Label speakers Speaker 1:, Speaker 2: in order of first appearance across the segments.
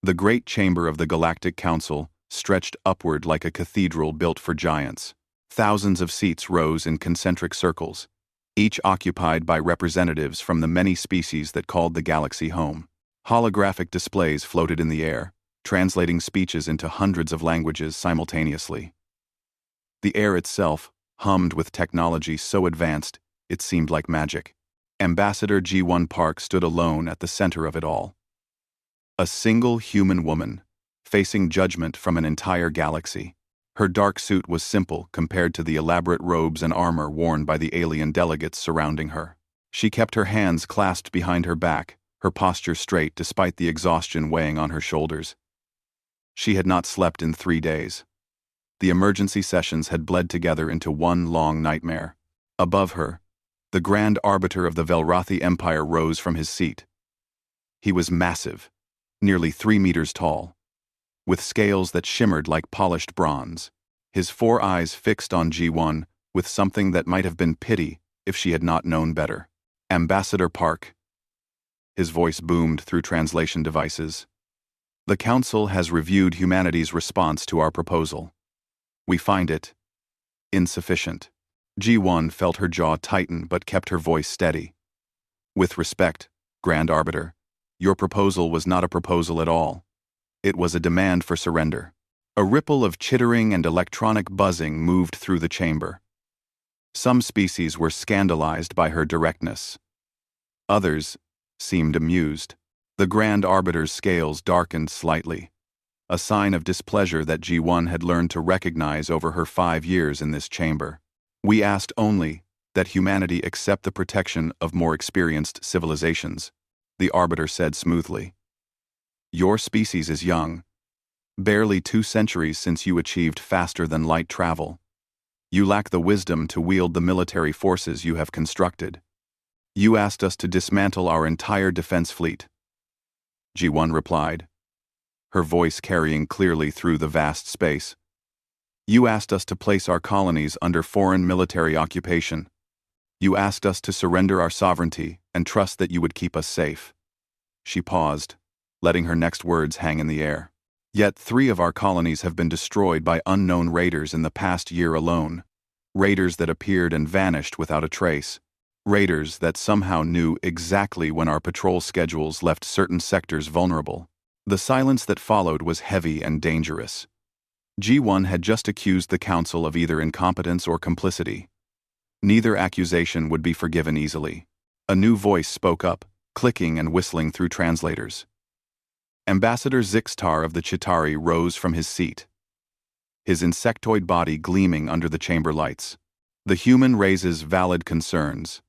Speaker 1: The great chamber of the Galactic Council stretched upward like a cathedral built for giants. Thousands of seats rose in concentric circles, each occupied by representatives from the many species that called the galaxy home. Holographic displays floated in the air, translating speeches into hundreds of languages simultaneously. The air itself hummed with technology so advanced it seemed like magic. Ambassador G1 Park stood alone at the center of it all. A single human woman, facing judgment from an entire galaxy. Her dark suit was simple compared to the elaborate robes and armor worn by the alien delegates surrounding her. She kept her hands clasped behind her back, her posture straight despite the exhaustion weighing on her shoulders. She had not slept in 3 days. The emergency sessions had bled together into one long nightmare. Above her, the Grand Arbiter of the Velrathi Empire rose from his seat. He was massive, nearly 3 meters tall, with scales that shimmered like polished bronze, his 4 eyes fixed on G1 with something that might have been pity if she had not known better. Ambassador Park. His voice boomed through translation devices. The Council has reviewed humanity's response to our proposal. We find it insufficient. G1 felt her jaw tighten but kept her voice steady. With respect, Grand Arbiter, your proposal was not a proposal at all. It was a demand for surrender. A ripple of chittering and electronic buzzing moved through the chamber. Some species were scandalized by her directness. Others seemed amused. The Grand Arbiter's scales darkened slightly, a sign of displeasure that G1 had learned to recognize over her 5 years in this chamber. We asked only that humanity accept the protection of more experienced civilizations, the Arbiter said smoothly. Your species is young. Barely 2 centuries since you achieved faster-than-light travel. You lack the wisdom to wield the military forces you have constructed. You asked us to dismantle our entire defense fleet. G1 replied, her voice carrying clearly through the vast space. You asked us to place our colonies under foreign military occupation. You asked us to surrender our sovereignty and trust that you would keep us safe. She paused, letting her next words hang in the air. Yet 3 of our colonies have been destroyed by unknown raiders in the past year alone. Raiders that appeared and vanished without a trace. Raiders that somehow knew exactly when our patrol schedules left certain sectors vulnerable. The silence that followed was heavy and dangerous. G1 had just accused the Council of either incompetence or complicity. Neither accusation would be forgiven easily. A new voice spoke up, clicking and whistling through translators. Ambassador Zixtar of the Chitauri rose from his seat, his insectoid body gleaming under the chamber lights. The human raises valid concerns.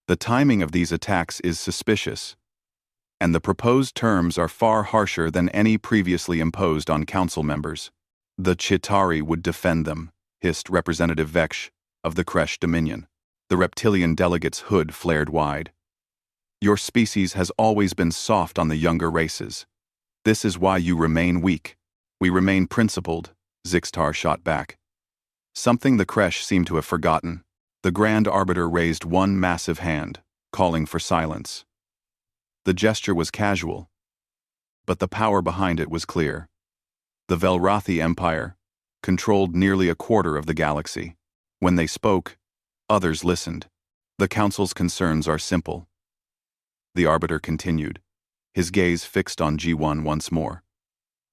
Speaker 1: The timing of these attacks is suspicious, and the proposed terms are far harsher than any previously imposed on council members. The Chitauri would defend them, hissed Representative Veksh of the Kresh Dominion. The reptilian delegate's hood flared wide. Your species has always been soft on the younger races. This is why you remain weak. We remain principled, Zixtar shot back. Something the Kresh seemed to have forgotten. The Grand Arbiter raised one massive hand, calling for silence. The gesture was casual, but the power behind it was clear. The Velrathi Empire controlled nearly a quarter of the galaxy. When they spoke, others listened. The Council's concerns are simple. The Arbiter continued, his gaze fixed on G1 once more.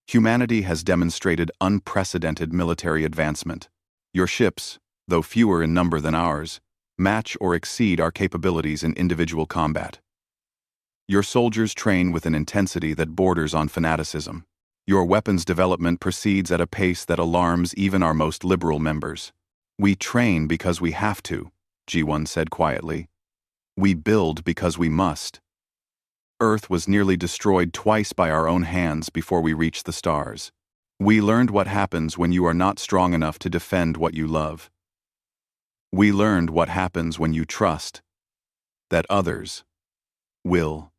Speaker 1: Humanity has demonstrated unprecedented military advancement. Your ships, though fewer in number than ours, match or exceed our capabilities in individual combat. Your soldiers train with an intensity that borders on fanaticism. Your weapons development proceeds at a pace that alarms even our most liberal members. We train because we have to, G1 said quietly. We build because we must. Earth was nearly destroyed twice by our own hands before we reached the stars. We learned what happens when you are not strong enough to defend what you love. We learned what happens when you trust that others will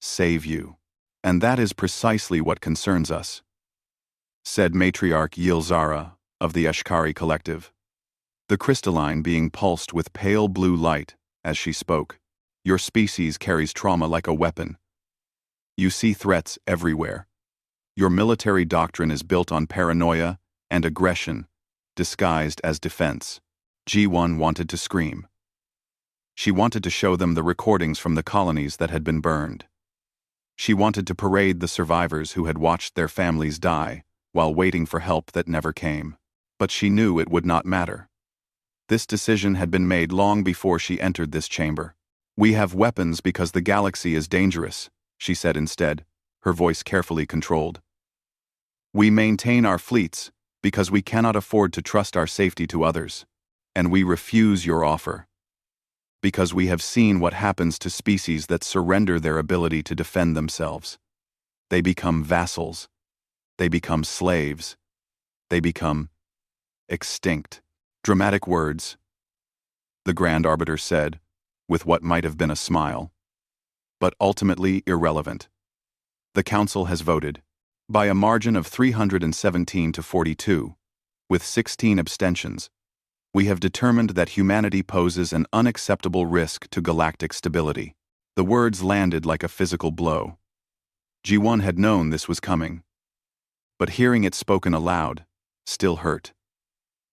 Speaker 1: save you. And that is precisely what concerns us, said Matriarch Yilzara of the Eshkari Collective, the crystalline being pulsed with pale blue light as she spoke. Your species carries trauma like a weapon. You see threats everywhere. Your military doctrine is built on paranoia and aggression, disguised as defense. G1 wanted to scream. She wanted to show them the recordings from the colonies that had been burned. She wanted to parade the survivors who had watched their families die while waiting for help that never came. But she knew it would not matter. This decision had been made long before she entered this chamber. "We have weapons because the galaxy is dangerous," she said instead, her voice carefully controlled. "We maintain our fleets because we cannot afford to trust our safety to others, and we refuse your offer. Because we have seen what happens to species that surrender their ability to defend themselves. They become vassals. They become slaves. They become extinct." Dramatic words, the Grand Arbiter said, with what might have been a smile. But ultimately irrelevant. The Council has voted, by a margin of 317 to 42, with 16 abstentions. We have determined that humanity poses an unacceptable risk to galactic stability. The words landed like a physical blow. G1 had known this was coming. But hearing it spoken aloud still hurt.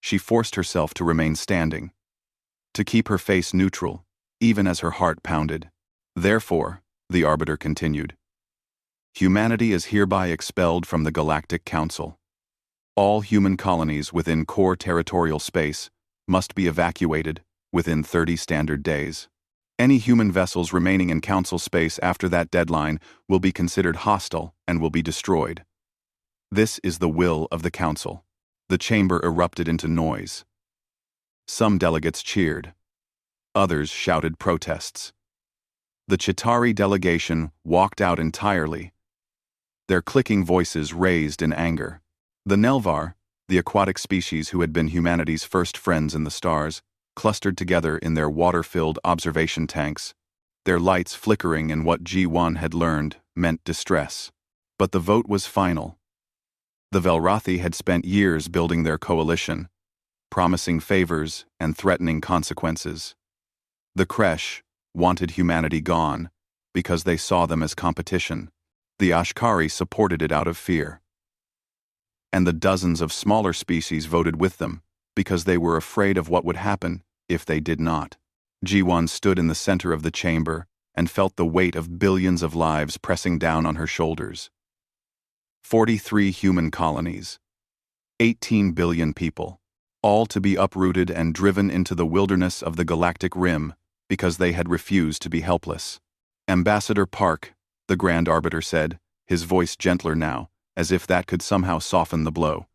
Speaker 1: She forced herself to remain standing, to keep her face neutral, even as her heart pounded. "Therefore," the Arbiter continued, "humanity is hereby expelled from the Galactic Council. All human colonies within core territorial space must be evacuated within 30 standard days. Any human vessels remaining in Council space after that deadline will be considered hostile and will be destroyed. This is the will of the Council." The chamber erupted into noise. Some delegates cheered. Others shouted protests. The Chitauri delegation walked out entirely, their clicking voices raised in anger. The Nelvar, the aquatic species who had been humanity's first friends in the stars, clustered together in their water-filled observation tanks, their lights flickering in what G1 had learned meant distress. But the vote was final. The Velrathi had spent years building their coalition, promising favors and threatening consequences. The Kresh wanted humanity gone because they saw them as competition. The Ashkari supported it out of fear. And the dozens of smaller species voted with them because they were afraid of what would happen if they did not. G1 stood in the center of the chamber and felt the weight of billions of lives pressing down on her shoulders. 43 human colonies, 18 billion people, all to be uprooted and driven into the wilderness of the galactic rim because they had refused to be helpless. "Ambassador Park," the Grand Arbiter said, his voice gentler now, as if that could somehow soften the blow.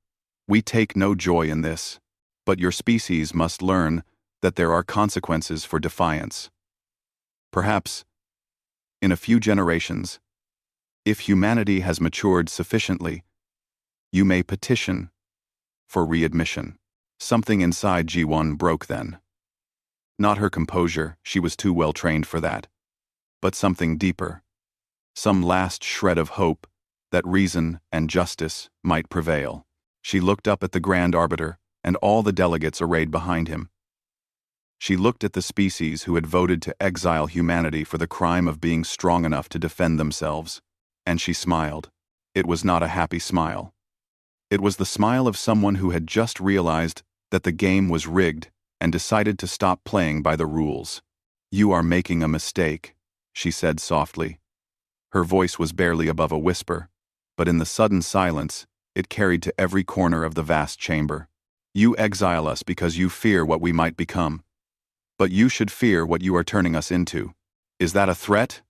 Speaker 1: "We take no joy in this, but your species must learn that there are consequences for defiance. Perhaps, in a few generations, if humanity has matured sufficiently, you may petition for readmission." Something inside G1 broke then. Not her composure, she was too well trained for that, but something deeper. Some last shred of hope that reason and justice might prevail. She looked up at the Grand Arbiter and all the delegates arrayed behind him. She looked at the species who had voted to exile humanity for the crime of being strong enough to defend themselves, and she smiled. It was not a happy smile. It was the smile of someone who had just realized that the game was rigged and decided to stop playing by the rules. "You are making a mistake," she said softly. Her voice was barely above a whisper, but in the sudden silence, it carried to every corner of the vast chamber. "You exile us because you fear what we might become. But you should fear what you are turning us into." "Is that a threat?"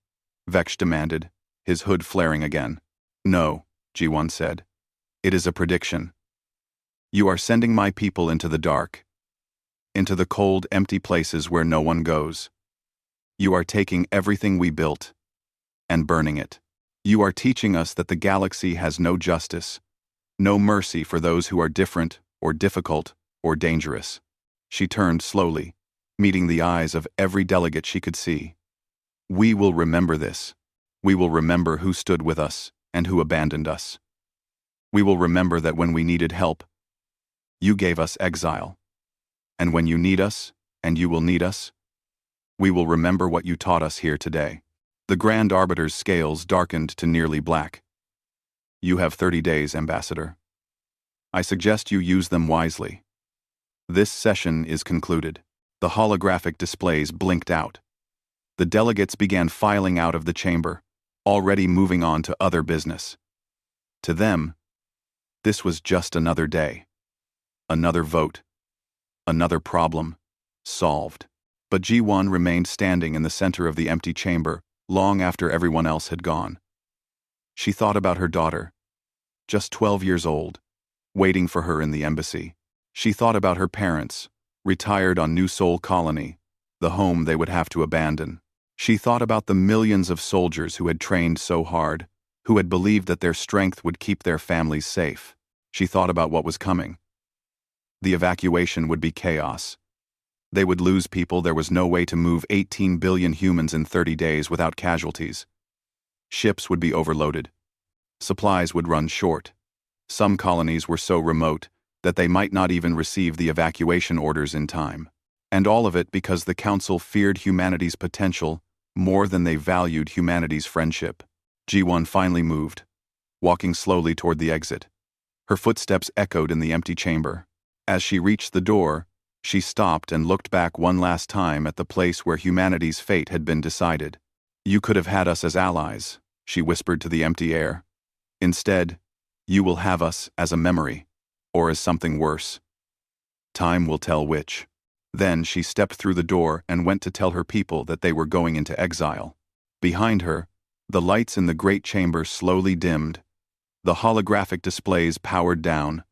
Speaker 1: Vex demanded, his hood flaring again. "No," G1 said. "It is a prediction. You are sending my people into the dark, into the cold, empty places where no one goes. You are taking everything we built and burning it. You are teaching us that the galaxy has no justice, no mercy for those who are different or difficult or dangerous." She turned slowly, meeting the eyes of every delegate she could see. "We will remember this. We will remember who stood with us and who abandoned us. We will remember that when we needed help, you gave us exile. And when you need us, and you will need us, we will remember what you taught us here today." The Grand Arbiter's scales darkened to nearly black. You have 30 days, Ambassador. I suggest you use them wisely. This session is concluded. The holographic displays blinked out. The delegates began filing out of the chamber, already moving on to other business. To them, this was just another day. Another vote. Another problem. Solved. But G1 remained standing in the center of the empty chamber long after everyone else had gone. She thought about her daughter, just 12 years old, waiting for her in the embassy. She thought about her parents, retired on New Sol Colony, the home they would have to abandon. She thought about the millions of soldiers who had trained so hard, who had believed that their strength would keep their families safe. She thought about what was coming. The evacuation would be chaos. They would lose people. There was no way to move 18 billion humans in 30 days without casualties. Ships would be overloaded. Supplies would run short. Some colonies were so remote that they might not even receive the evacuation orders in time. And all of it because the Council feared humanity's potential more than they valued humanity's friendship. G1 finally moved, walking slowly toward the exit. Her footsteps echoed in the empty chamber. As she reached the door, she stopped and looked back one last time at the place where humanity's fate had been decided. You could have had us as allies, she whispered to the empty air. Instead, you will have us as a memory, or as something worse. Time will tell which. Then she stepped through the door and went to tell her people that they were going into exile. Behind her, the lights in the great chamber slowly dimmed. The holographic displays powered down.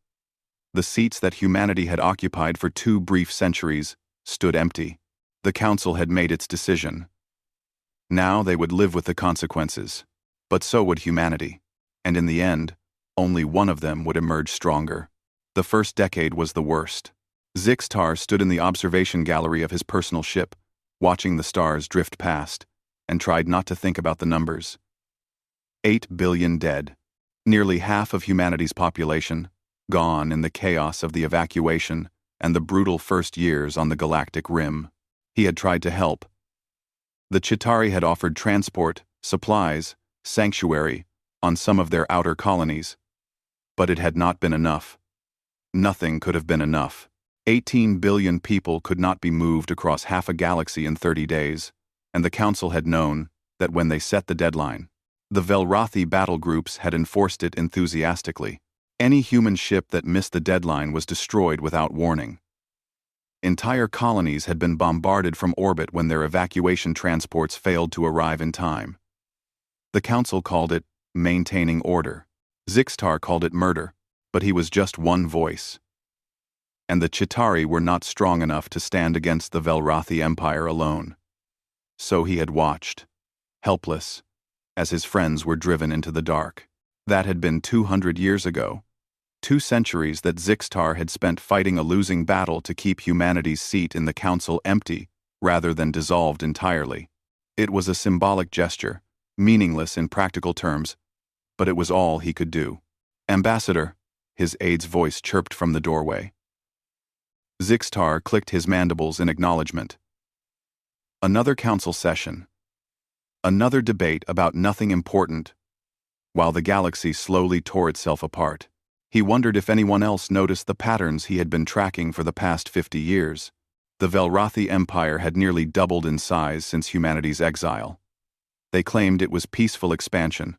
Speaker 1: The seats that humanity had occupied for 2 brief centuries stood empty. The Council had made its decision. Now they would live with the consequences. But so would humanity. And in the end, only one of them would emerge stronger. The first decade was the worst. Zixtar stood in the observation gallery of his personal ship, watching the stars drift past, and tried not to think about the numbers. 8 billion dead. Nearly half of humanity's population, gone in the chaos of the evacuation and the brutal first years on the galactic rim. He had tried to help. The Chitauri had offered transport, supplies, sanctuary on some of their outer colonies. But it had not been enough. Nothing could have been enough. 18 billion people could not be moved across half a galaxy in 30 days, and the Council had known that when they set the deadline. The Velrothi battle groups had enforced it enthusiastically. Any human ship that missed the deadline was destroyed without warning. Entire colonies had been bombarded from orbit when their evacuation transports failed to arrive in time. The Council called it maintaining order. Zixtar called it murder, but he was just one voice. And the Chitauri were not strong enough to stand against the Velrothi Empire alone. So he had watched, helpless, as his friends were driven into the dark. That had been 200 years ago. 2 centuries that Zixtar had spent fighting a losing battle to keep humanity's seat in the Council empty rather than dissolved entirely. It was a symbolic gesture, meaningless in practical terms, but it was all he could do. Ambassador, his aide's voice chirped from the doorway. Zixtar clicked his mandibles in acknowledgement. Another council session. Another debate about nothing important, while the galaxy slowly tore itself apart. He wondered if anyone else noticed the patterns he had been tracking for the past 50 years. The Velrothi Empire had nearly doubled in size since humanity's exile. They claimed it was peaceful expansion,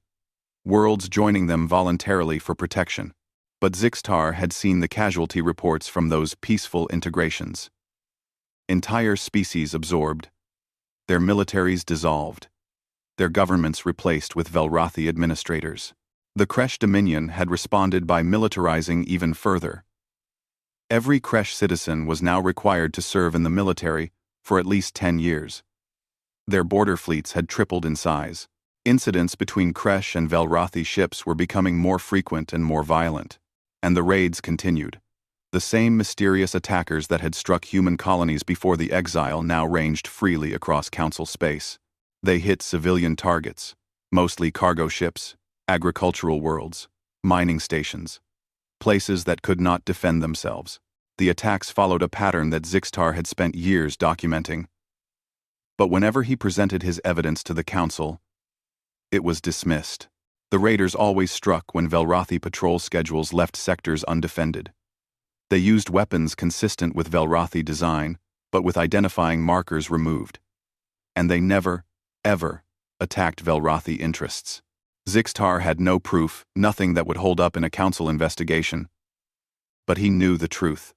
Speaker 1: worlds joining them voluntarily for protection. But Zixtar had seen the casualty reports from those peaceful integrations. Entire species absorbed, their militaries dissolved, their governments replaced with Velrothi administrators. The Kresh Dominion had responded by militarizing even further. Every Kresh citizen was now required to serve in the military for at least 10 years. Their border fleets had tripled in size. Incidents between Kresh and Velrothi ships were becoming more frequent and more violent. And the raids continued. The same mysterious attackers that had struck human colonies before the exile now ranged freely across Council space. They hit civilian targets, mostly cargo ships, agricultural worlds, mining stations, places that could not defend themselves. The attacks followed a pattern that Zixtar had spent years documenting. But whenever he presented his evidence to the Council, it was dismissed. The raiders always struck when Velrothi patrol schedules left sectors undefended. They used weapons consistent with Velrothi design, but with identifying markers removed. And they never, ever, attacked Velrothi interests. Zixtar had no proof, nothing that would hold up in a council investigation. But he knew the truth.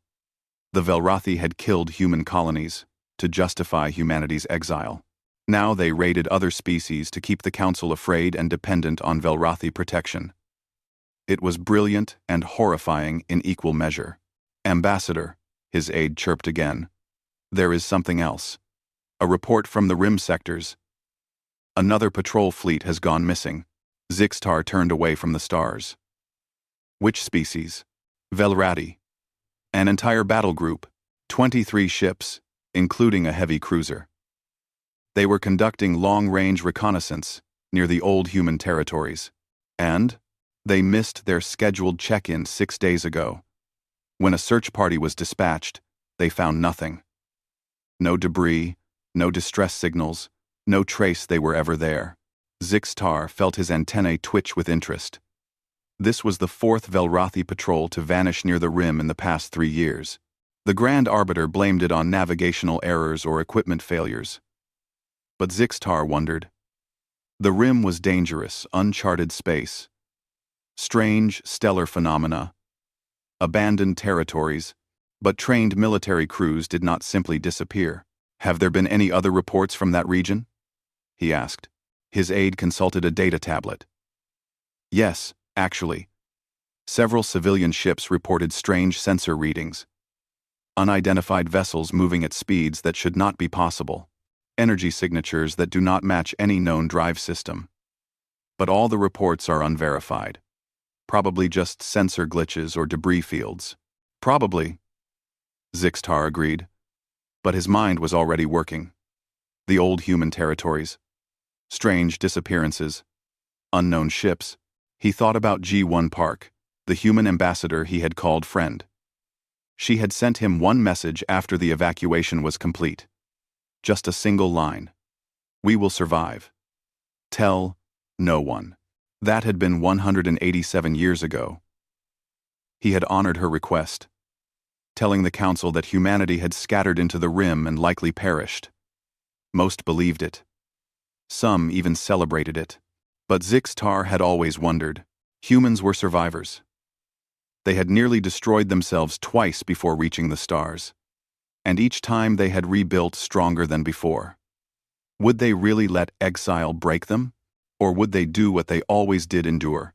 Speaker 1: The Velrothi had killed human colonies to justify humanity's exile. Now they raided other species to keep the council afraid and dependent on Velrothi protection. It was brilliant and horrifying in equal measure. "Ambassador," his aide chirped again. "There is something else. A report from the rim sectors. Another patrol fleet has gone missing." Zixtar turned away from the stars. "Which species?" "Velrati. An entire battle group, 23 ships, including a heavy cruiser. They were conducting long-range reconnaissance near the old human territories, and they missed their scheduled check-in 6 days ago. When a search party was dispatched, they found nothing. No debris, no distress signals, no trace they were ever there." Zixtar felt his antennae twitch with interest. This was the 4th Velrothi patrol to vanish near the rim in the past 3 years. The Grand Arbiter blamed it on navigational errors or equipment failures. But Zixtar wondered. The rim was dangerous, uncharted space. Strange, stellar phenomena. Abandoned territories. But trained military crews did not simply disappear. "Have there been any other reports from that region?" he asked. His aide consulted a data tablet. "Yes, actually. Several civilian ships reported strange sensor readings. Unidentified vessels moving at speeds that should not be possible. Energy signatures that do not match any known drive system. But all the reports are unverified. Probably just sensor glitches or debris fields." "Probably," Zixtar agreed. But his mind was already working. The old human territories. Strange disappearances. Unknown ships. He thought about G1 Park, the human ambassador he had called friend. She had sent him one message after the evacuation was complete. Just a single line. "We will survive. Tell no one." That had been 187 years ago. He had honored her request, telling the council that humanity had scattered into the rim and likely perished. Most believed it. Some even celebrated it. But Zixtar had always wondered. Humans were survivors. They had nearly destroyed themselves twice before reaching the stars. And each time they had rebuilt stronger than before. Would they really let exile break them? Or would they do what they always did, endure,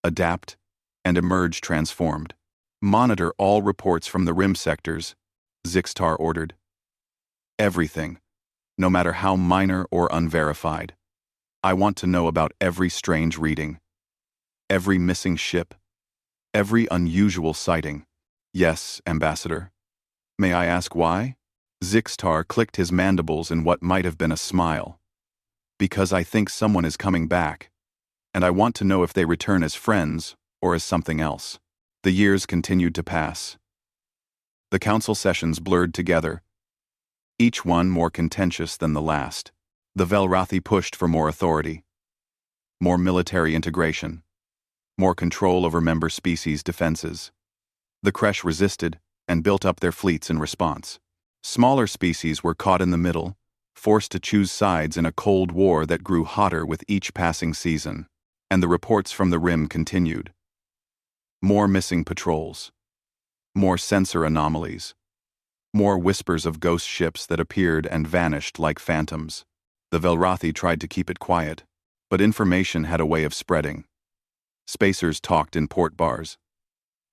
Speaker 1: adapt, and emerge transformed? "Monitor all reports from the rim sectors," Zixtar ordered. "Everything, no matter how minor or unverified. I want to know about every strange reading. Every missing ship. Every unusual sighting." "Yes, Ambassador." "May I ask why?" Zixtar clicked his mandibles in what might have been a smile. "Because I think someone is coming back, and I want to know if they return as friends or as something else." The years continued to pass. The council sessions blurred together, each one more contentious than the last. The Velrothi pushed for more authority, more military integration, more control over member species' defenses. The Kresh resisted and built up their fleets in response. Smaller species were caught in the middle, forced to choose sides in a cold war that grew hotter with each passing season, and the reports from the rim continued. More missing patrols, more sensor anomalies, more whispers of ghost ships that appeared and vanished like phantoms. The Velrothi tried to keep it quiet, but information had a way of spreading. Spacers talked in port bars.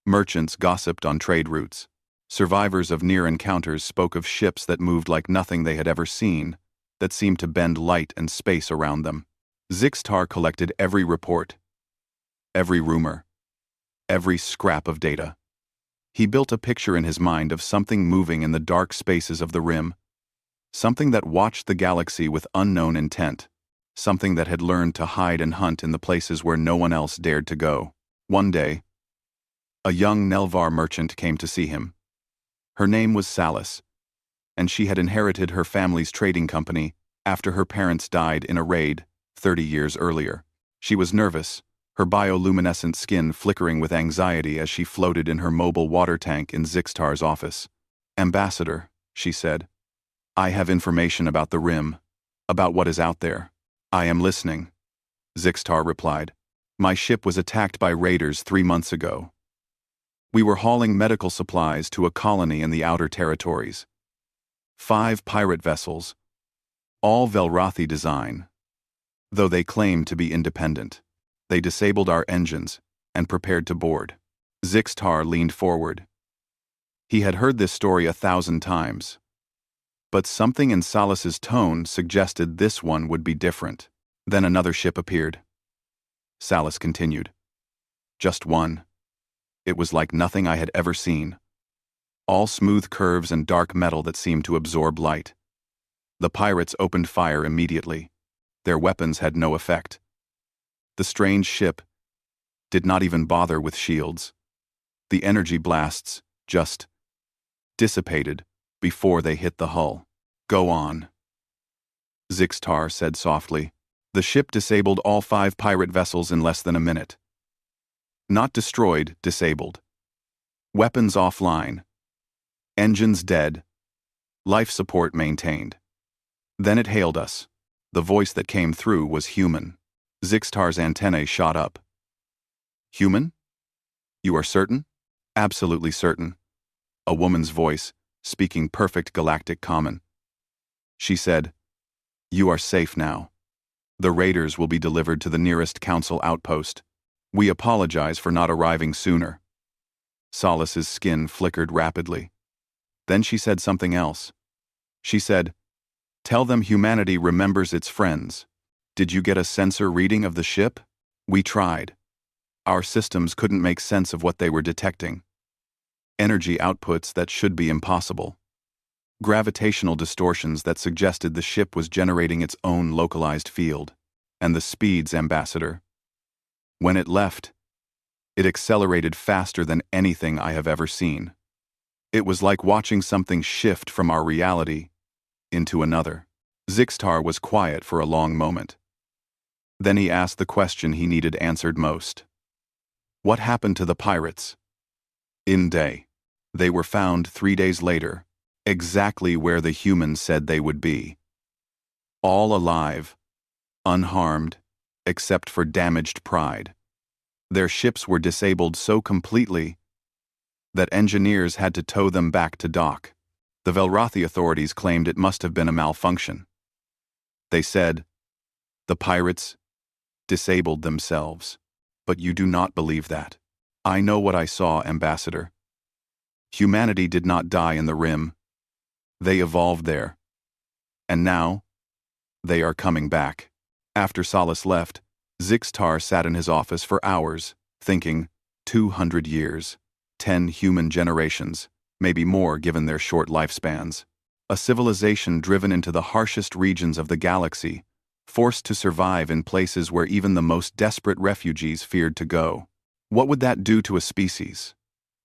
Speaker 1: Merchants gossiped on trade routes. Survivors of near encounters spoke of ships that moved like nothing they had ever seen, that seemed to bend light and space around them. Zixtar collected every report, every rumor, every scrap of data. He built a picture in his mind of something moving in the dark spaces of the rim, something that watched the galaxy with unknown intent, something that had learned to hide and hunt in the places where no one else dared to go. One day, a young Nelvar merchant came to see him. Her name was Salis, and she had inherited her family's trading company after her parents died in a raid 30 years earlier. She was nervous, her bioluminescent skin flickering with anxiety as she floated in her mobile water tank in Zixtar's office. "Ambassador," she said, "I have information about the Rim, about what is out there." "I am listening," Zixtar replied. "My ship was attacked by raiders 3 months ago. We were hauling medical supplies to a colony in the outer territories. 5 pirate vessels, all Velrathi design, though they claimed to be independent. They disabled our engines and prepared to board." Zixtar leaned forward. He had heard this story 1,000 times, but something in Salas's tone suggested this one would be different. Then another ship appeared. Salas continued. "Just one. It was like nothing I had ever seen. All smooth curves and dark metal that seemed to absorb light. The pirates opened fire immediately. Their weapons had no effect. The strange ship did not even bother with shields. The energy blasts just dissipated before they hit the hull." "Go on," Zixtar said softly. "The ship disabled all 5 pirate vessels in less than a minute. Not destroyed, disabled. Weapons offline. Engines dead. Life support maintained. Then it hailed us. The voice that came through was human." Zixtar's antennae shot up. "Human? You are certain?" "Absolutely certain." A woman's voice, speaking perfect galactic common. She said, "You are safe now. The raiders will be delivered to the nearest council outpost. We apologize for not arriving sooner." Salas's skin flickered rapidly. Then she said something else. She said, "Tell them humanity remembers its friends. Did you get a sensor reading of the ship?" "We tried. Our systems couldn't make sense of what they were detecting. Energy outputs that should be impossible. Gravitational distortions that suggested the ship was generating its own localized field. And the speeds, Ambassador. When it left, it accelerated faster than anything I have ever seen. It was like watching something shift from our reality into another." Zixtar was quiet for a long moment. Then he asked the question he needed answered most. "What happened to the pirates?" "Day. They were found 3 days later, exactly where the humans said they would be. All alive, unharmed, except for damaged pride. Their ships were disabled so completely that engineers had to tow them back to dock. The Velrathi authorities claimed it must have been a malfunction. They said, the pirates disabled themselves. But you do not believe that. I know what I saw, Ambassador. Humanity did not die in the Rim. They evolved there. And now, they are coming back." After Salas left, Zixtar sat in his office for hours, thinking, 200 years, 10 human generations, maybe more given their short lifespans. A civilization driven into the harshest regions of the galaxy, forced to survive in places where even the most desperate refugees feared to go. What would that do to a species?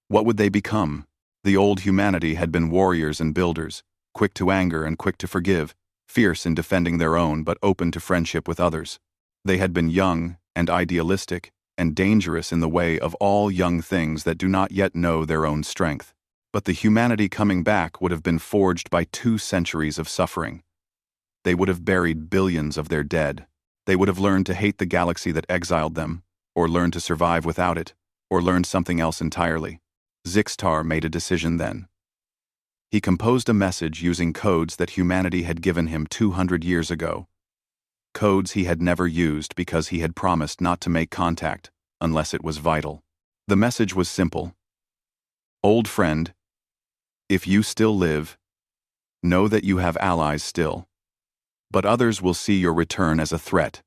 Speaker 1: What would they become? The old humanity had been warriors and builders, quick to anger and quick to forgive, fierce in defending their own but open to friendship with others. They had been young and idealistic and dangerous in the way of all young things that do not yet know their own strength. But the humanity coming back would have been forged by 2 centuries of suffering. They would have buried billions of their dead. They would have learned to hate the galaxy that exiled them, or learned to survive without it, or learned something else entirely. Zixtar made a decision then. He composed a message using codes that humanity had given him 200 years ago. Codes he had never used because he had promised not to make contact unless it was vital. The message was simple. Old friend, if you still live, know that you have allies still. But others will see your return as a threat.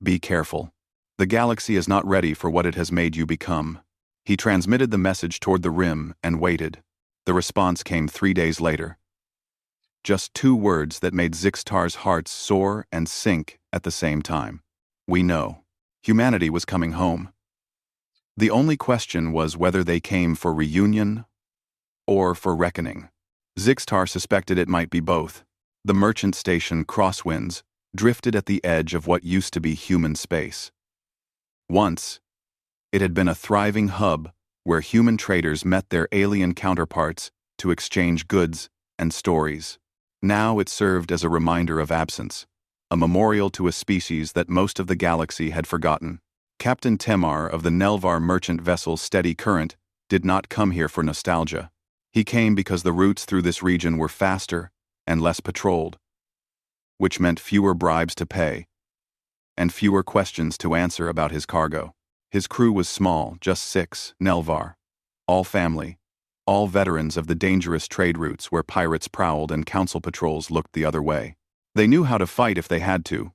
Speaker 1: Be careful. The galaxy is not ready for what it has made you become. He transmitted the message toward the Rim and waited. The response came 3 days later. Just 2 words that made Zixtar's heart soar and sink at the same time. We know. Humanity was coming home. The only question was whether they came for reunion or for reckoning. Zixtar suspected it might be both. The merchant station Crosswinds drifted at the edge of what used to be human space. Once, it had been a thriving hub where human traders met their alien counterparts to exchange goods and stories. Now it served as a reminder of absence, a memorial to a species that most of the galaxy had forgotten. Captain Temar of the Nelvar merchant vessel Steady Current did not come here for nostalgia. He came because the routes through this region were faster and less patrolled, which meant fewer bribes to pay and fewer questions to answer about his cargo. His crew was small, just 6, Nelvar. All family, all veterans of the dangerous trade routes where pirates prowled and council patrols looked the other way. They knew how to fight if they had to,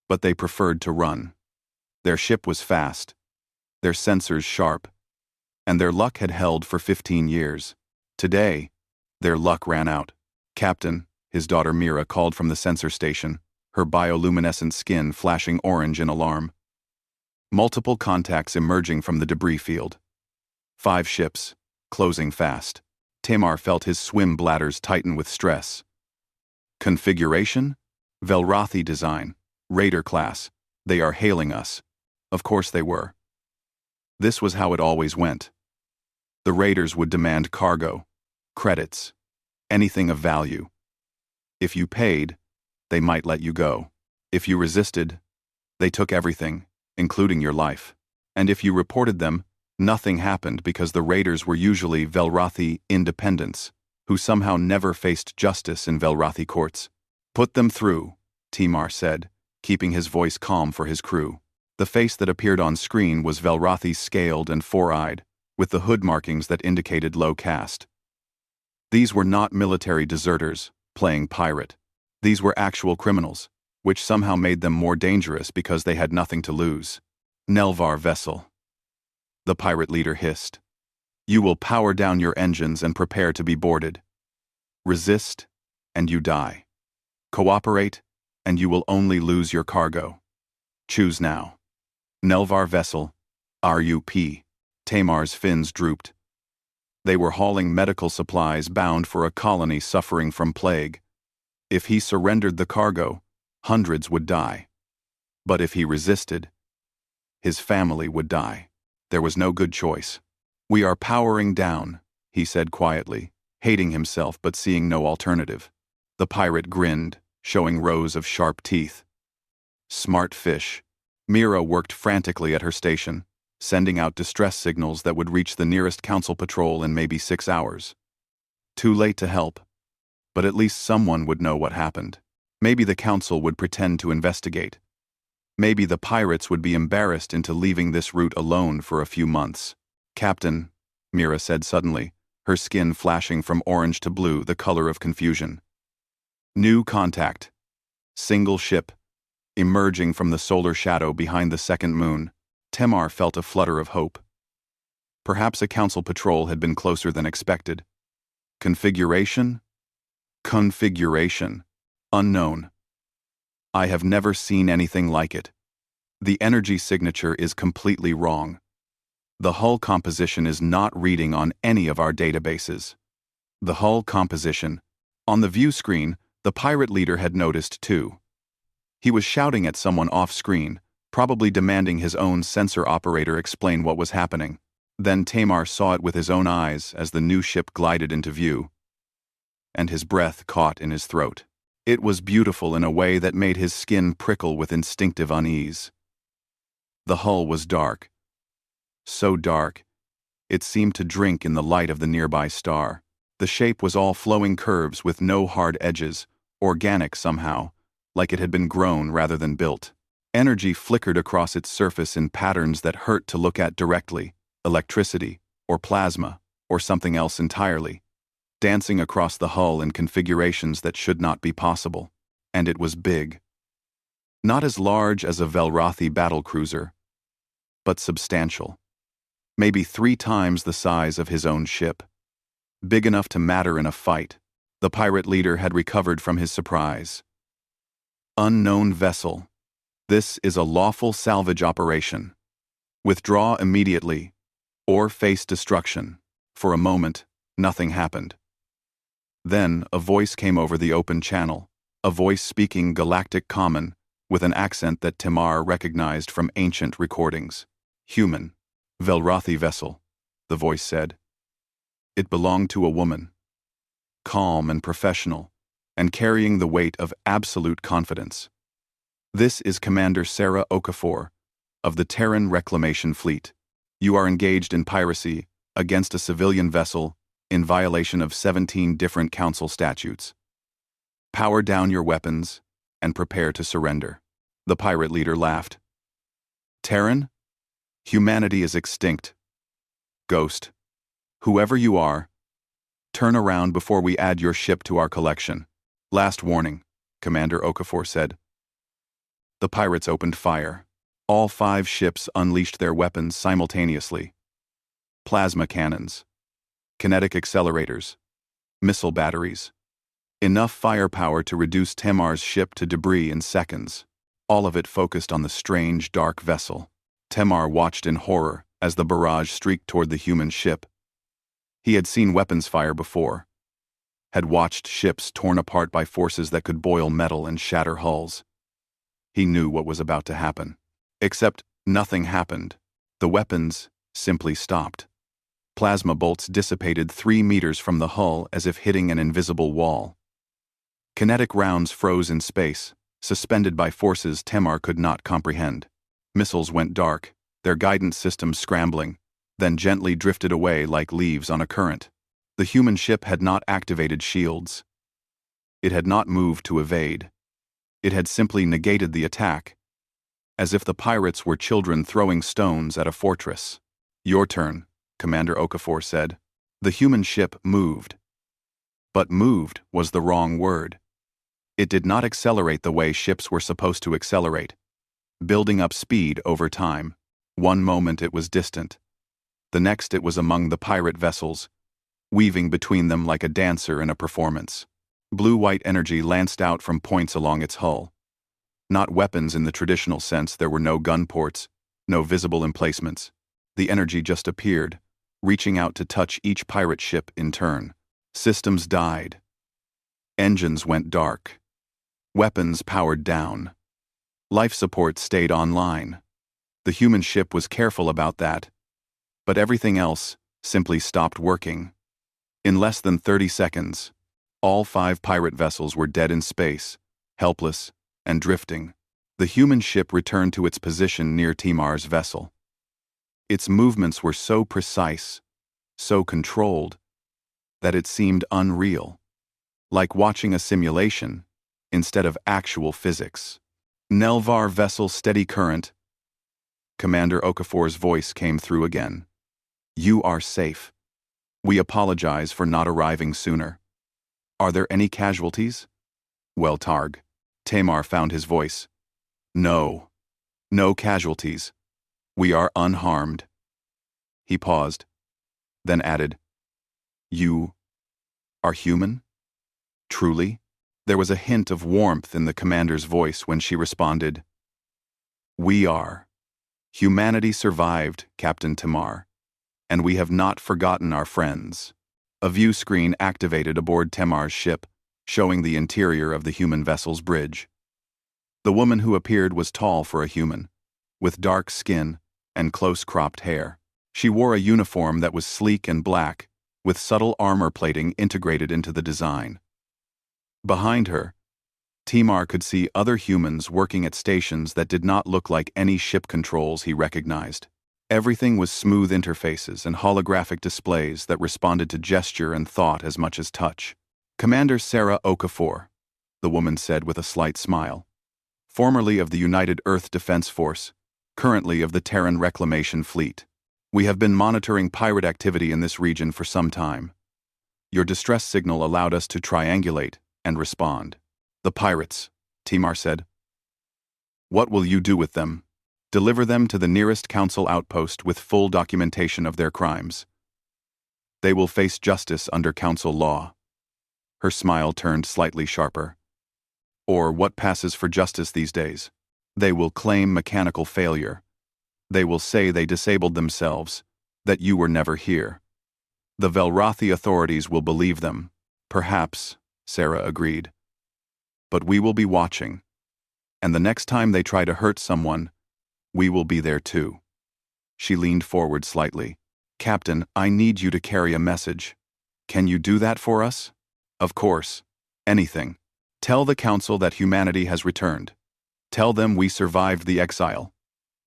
Speaker 1: but they preferred to run. Their ship was fast, their sensors sharp, and their luck had held for 15 years. Today, their luck ran out. Captain, his daughter Mira called from the sensor station, her bioluminescent skin flashing orange in alarm. Multiple contacts emerging from the debris field. 5 ships, closing fast. Tamar felt his swim bladders tighten with stress. Configuration? Velrothi design. Raider class. They are hailing us. Of course they were. This was how it always went. The raiders would demand cargo, credits, anything of value. If you paid, they might let you go. If you resisted, they took everything, including your life. And if you reported them, nothing happened because the raiders were usually Velrothi independents, who somehow never faced justice in Velrothi courts. Put them through, Timar said, keeping his voice calm for his crew. The face that appeared on screen was Velrothi scaled and four-eyed, with the hood markings that indicated low caste. These were not military deserters, playing pirate. These were actual criminals, which somehow made them more dangerous because they had nothing to lose. Nelvar vessel. The pirate leader hissed. You will power down your engines and prepare to be boarded. Resist, and you die. Cooperate, and you will only lose your cargo. Choose now. Nelvar vessel, RUP. Tamar's fins drooped. They were hauling medical supplies bound for a colony suffering from plague. If he surrendered the cargo, hundreds would die. But if he resisted, his family would die. There was no good choice. We are powering down, he said quietly, hating himself but seeing no alternative. The pirate grinned, showing rows of sharp teeth. Smart fish. Mira worked frantically at her station, sending out distress signals that would reach the nearest council patrol in maybe 6 hours. Too late to help, but at least someone would know what happened. Maybe the council would pretend to investigate. Maybe the pirates would be embarrassed into leaving this route alone for a few months. Captain, Mira said suddenly, her skin flashing from orange to blue, the color of confusion. New contact. Single ship. Emerging from the solar shadow behind the second moon, Temar felt a flutter of hope. Perhaps a council patrol had been closer than expected. Configuration? Configuration. Unknown. I have never seen anything like it. The energy signature is completely wrong. The hull composition is not reading on any of our databases. The hull composition. On the view screen, the pirate leader had noticed too. He was shouting at someone off-screen, probably demanding his own sensor operator explain what was happening. Then Tamar saw it with his own eyes as the new ship glided into view, and his breath caught in his throat. It was beautiful in a way that made his skin prickle with instinctive unease. The hull was dark. So dark, it seemed to drink in the light of the nearby star. The shape was all flowing curves with no hard edges, organic somehow, like it had been grown rather than built. Energy flickered across its surface in patterns that hurt to look at directly, electricity, or plasma, or something else entirely, dancing across the hull in configurations that should not be possible. And it was big. Not as large as a Velrothi battlecruiser, but substantial. Maybe 3 times the size of his own ship. Big enough to matter in a fight. The pirate leader had recovered from his surprise. Unknown vessel. This is a lawful salvage operation. Withdraw immediately, or face destruction. For a moment, nothing happened. Then a voice came over the open channel, a voice speaking Galactic Common, with an accent that Timar recognized from ancient recordings. Human. Velrothi vessel, the voice said. It belonged to a woman. Calm and professional, and carrying the weight of absolute confidence. This is Commander Sarah Okafor, of the Terran Reclamation Fleet. You are engaged in piracy against a civilian vessel in violation of 17 different Council statutes. Power down your weapons and prepare to surrender. The pirate leader laughed. Terran? Humanity is extinct. Ghost. Whoever you are, turn around before we add your ship to our collection. Last warning, Commander Okafor said. The pirates opened fire. All 5 ships unleashed their weapons simultaneously. Plasma cannons, kinetic accelerators, missile batteries. Enough firepower to reduce Timar's ship to debris in seconds, all of it focused on the strange, dark vessel. Timar watched in horror as the barrage streaked toward the human ship. He had seen weapons fire before, had watched ships torn apart by forces that could boil metal and shatter hulls. He knew what was about to happen. Except nothing happened. The weapons simply stopped. Plasma bolts dissipated 3 meters from the hull as if hitting an invisible wall. Kinetic rounds froze in space, suspended by forces Timar could not comprehend. Missiles went dark, their guidance systems scrambling, then gently drifted away like leaves on a current. The human ship had not activated shields. It had not moved to evade. It had simply negated the attack, as if the pirates were children throwing stones at a fortress. Your turn, Commander Okafor said. The human ship moved. But moved was the wrong word. It did not accelerate the way ships were supposed to accelerate, building up speed over time. One moment it was distant. The next it was among the pirate vessels, weaving between them like a dancer in a performance. Blue-white energy lanced out from points along its hull. Not weapons in the traditional sense, there were no gun ports, no visible emplacements. The energy just appeared, reaching out to touch each pirate ship in turn. Systems died. Engines went dark. Weapons powered down. Life support stayed online. The human ship was careful about that, but everything else simply stopped working. In less than 30 seconds, all 5 pirate vessels were dead in space, helpless and drifting. The human ship returned to its position near Timar's vessel. Its movements were so precise, so controlled, that it seemed unreal, like watching a simulation instead of actual physics. Nelvar vessel steady current. Commander Okafor's voice came through again. You are safe. We apologize for not arriving sooner. Are there any casualties? Well, Targ. Tamar found his voice. No. No casualties. We are unharmed. He paused, then added, You are human? Truly? There was a hint of warmth in the commander's voice when she responded, We are. Humanity survived, Captain Timar, and we have not forgotten our friends. A view screen activated aboard Timar's ship, showing the interior of the human vessel's bridge. The woman who appeared was tall for a human, with dark skin and close-cropped hair. She wore a uniform that was sleek and black, with subtle armor plating integrated into the design. Behind her, Timar could see other humans working at stations that did not look like any ship controls he recognized. Everything was smooth interfaces and holographic displays that responded to gesture and thought as much as touch. Commander Sarah Okafor, the woman said with a slight smile. Formerly of the United Earth Defense Force, currently of the Terran Reclamation Fleet. We have been monitoring pirate activity in this region for some time. Your distress signal allowed us to triangulate and respond. The pirates, Timar said. What will you do with them? Deliver them to the nearest council outpost with full documentation of their crimes. They will face justice under council law. Her smile turned slightly sharper. Or what passes for justice these days? They will claim mechanical failure. They will say they disabled themselves, that you were never here. The Velrothi authorities will believe them. Perhaps, Sarah agreed. But we will be watching. And the next time they try to hurt someone, we will be there too. She leaned forward slightly. Captain, I need you to carry a message. Can you do that for us? Of course. Anything. Tell the Council that humanity has returned. Tell them we survived the exile.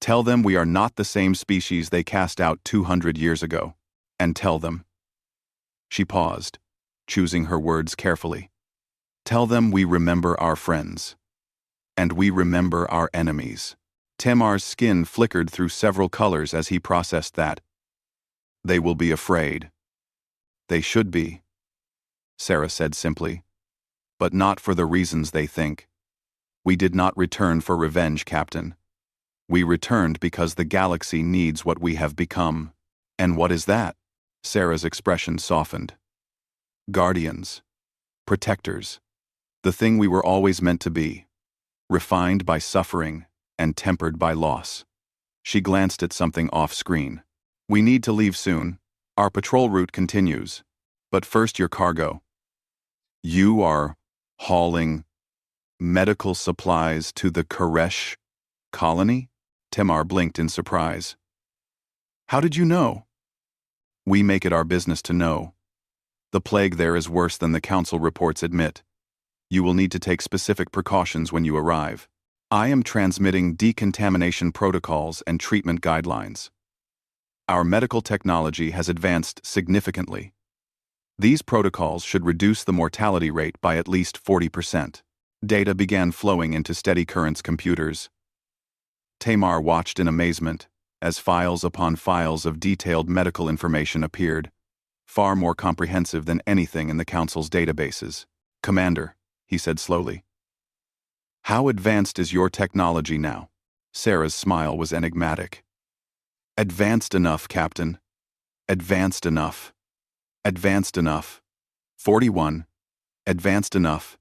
Speaker 1: Tell them we are not the same species they cast out 200 years ago. And tell them. She paused, choosing her words carefully. Tell them we remember our friends. And we remember our enemies. Tamar's skin flickered through several colors as he processed that. They will be afraid. They should be, Sarah said simply. But not for the reasons they think. We did not return for revenge, Captain. We returned because the galaxy needs what we have become. And what is that? Sarah's expression softened. Guardians. Protectors. The thing we were always meant to be. Refined by suffering and tempered by loss. She glanced at something off-screen. We need to leave soon. Our patrol route continues. But first your cargo. You are hauling medical supplies to the Koresh colony? Tamar blinked in surprise. How did you know? We make it our business to know. The plague there is worse than the Council reports admit. You will need to take specific precautions when you arrive. I am transmitting decontamination protocols and treatment guidelines. Our medical technology has advanced significantly. These protocols should reduce the mortality rate by at least 40%. Data began flowing into Steady Current's computers. Tamar watched in amazement as files upon files of detailed medical information appeared, far more comprehensive than anything in the Council's databases. Commander, he said slowly. How advanced is your technology now? Sarah's smile was enigmatic. Advanced enough, Captain. Advanced enough. Advanced enough. 41. Advanced enough.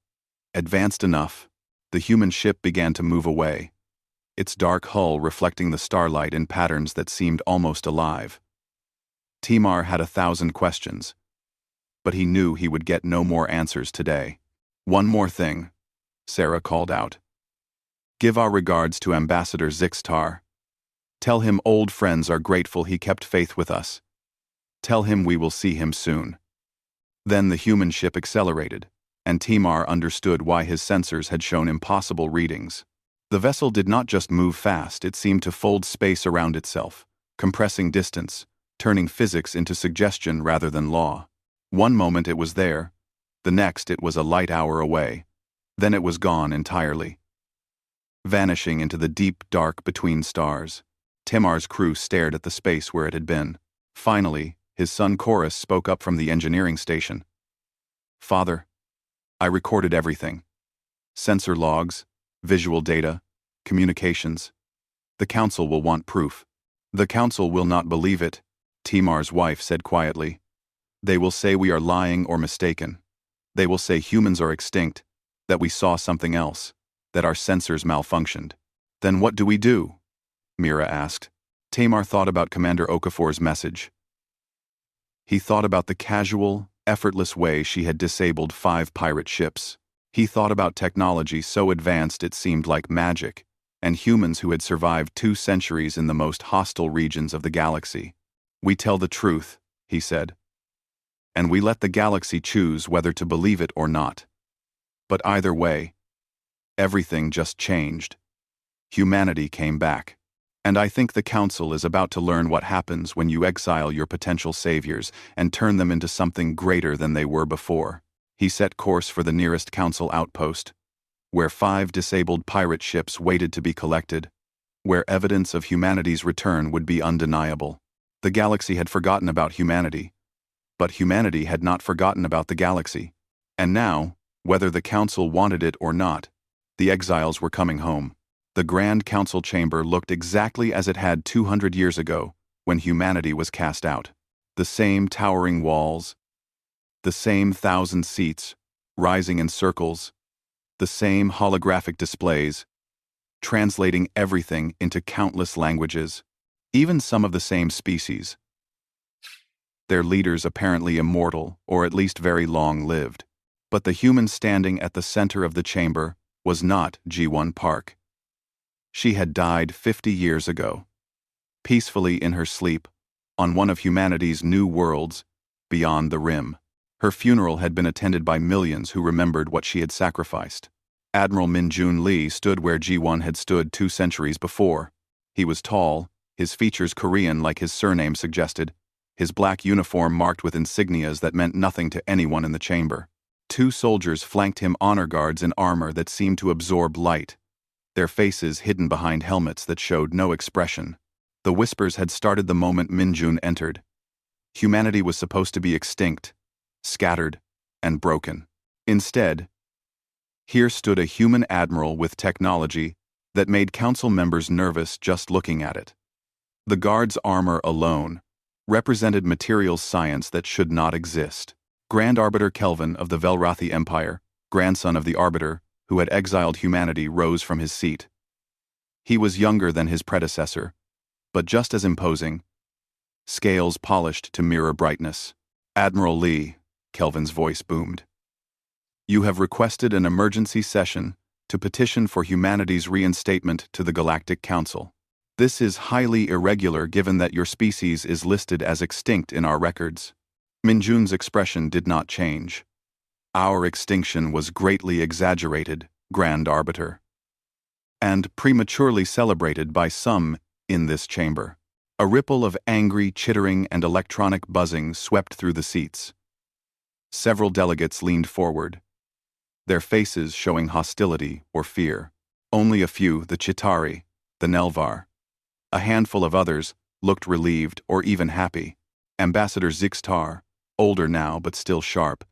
Speaker 1: Advanced enough. The human ship began to move away, its dark hull reflecting the starlight in patterns that seemed almost alive. Tamar had 1,000 questions, but he knew he would get no more answers today. One more thing, Sarah called out. Give our regards to Ambassador Zixtar. Tell him old friends are grateful he kept faith with us. Tell him we will see him soon. Then the human ship accelerated, and Tamar understood why his sensors had shown impossible readings. The vessel did not just move fast, it seemed to fold space around itself, compressing distance, turning physics into suggestion rather than law. One moment it was there, the next it was a light hour away, then it was gone entirely. Vanishing into the deep dark between stars, Tamar's crew stared at the space where it had been. Finally, his son Chorus spoke up from the engineering station. Father, I recorded everything. Sensor logs, visual data, communications. The Council will want proof. The Council will not believe it, Tamar's wife said quietly. They will say we are lying or mistaken. They will say humans are extinct, that we saw something else, that our sensors malfunctioned. Then what do we do? Mira asked. Tamar thought about Commander Okafor's message. He thought about the casual, effortless way she had disabled 5 pirate ships. He thought about technology so advanced it seemed like magic, and humans who had survived 2 centuries in the most hostile regions of the galaxy. We tell the truth, he said. And we let the galaxy choose whether to believe it or not. But either way, everything just changed. Humanity came back. And I think the Council is about to learn what happens when you exile your potential saviors and turn them into something greater than they were before. He set course for the nearest Council outpost, where 5 disabled pirate ships waited to be collected, where evidence of humanity's return would be undeniable. The galaxy had forgotten about humanity, but humanity had not forgotten about the galaxy. And now, whether the Council wanted it or not, the exiles were coming home. The Grand Council chamber looked exactly as it had 200 years ago, when humanity was cast out. The same towering walls, the same 1,000 seats, rising in circles, the same holographic displays, translating everything into countless languages, even some of the same species. Their leaders apparently immortal, or at least very long-lived. But the human standing at the center of the chamber was not G1 Park. She had died 50 years ago, peacefully in her sleep, on one of humanity's new worlds, beyond the rim. Her funeral had been attended by millions who remembered what she had sacrificed. Admiral Min-Jun Lee stood where Ji-won had stood 2 centuries before. He was tall, his features Korean like his surname suggested, his black uniform marked with insignias that meant nothing to anyone in the chamber. 2 soldiers flanked him, honor guards in armor that seemed to absorb light, their faces hidden behind helmets that showed no expression. The whispers had started the moment Min-Jun entered. Humanity was supposed to be extinct, scattered, and broken. Instead, here stood a human admiral with technology that made council members nervous just looking at it. The guard's armor alone represented materials science that should not exist. Grand Arbiter Kelvin of the Velrathi Empire, grandson of the Arbiter, who had exiled humanity, rose from his seat. He was younger than his predecessor, but just as imposing, scales polished to mirror brightness. Admiral Lee, Kelvin's voice boomed. You have requested an emergency session to petition for humanity's reinstatement to the Galactic Council. This is highly irregular given that your species is listed as extinct in our records. Min-Jun's expression did not change. Our extinction was greatly exaggerated, Grand Arbiter, and prematurely celebrated by some in this chamber. A ripple of angry chittering and electronic buzzing swept through the seats. Several delegates leaned forward, their faces showing hostility or fear. Only a few, the Chitari, the Nelvar. A handful of others looked relieved or even happy. Ambassador Zixtar, older now but still sharp,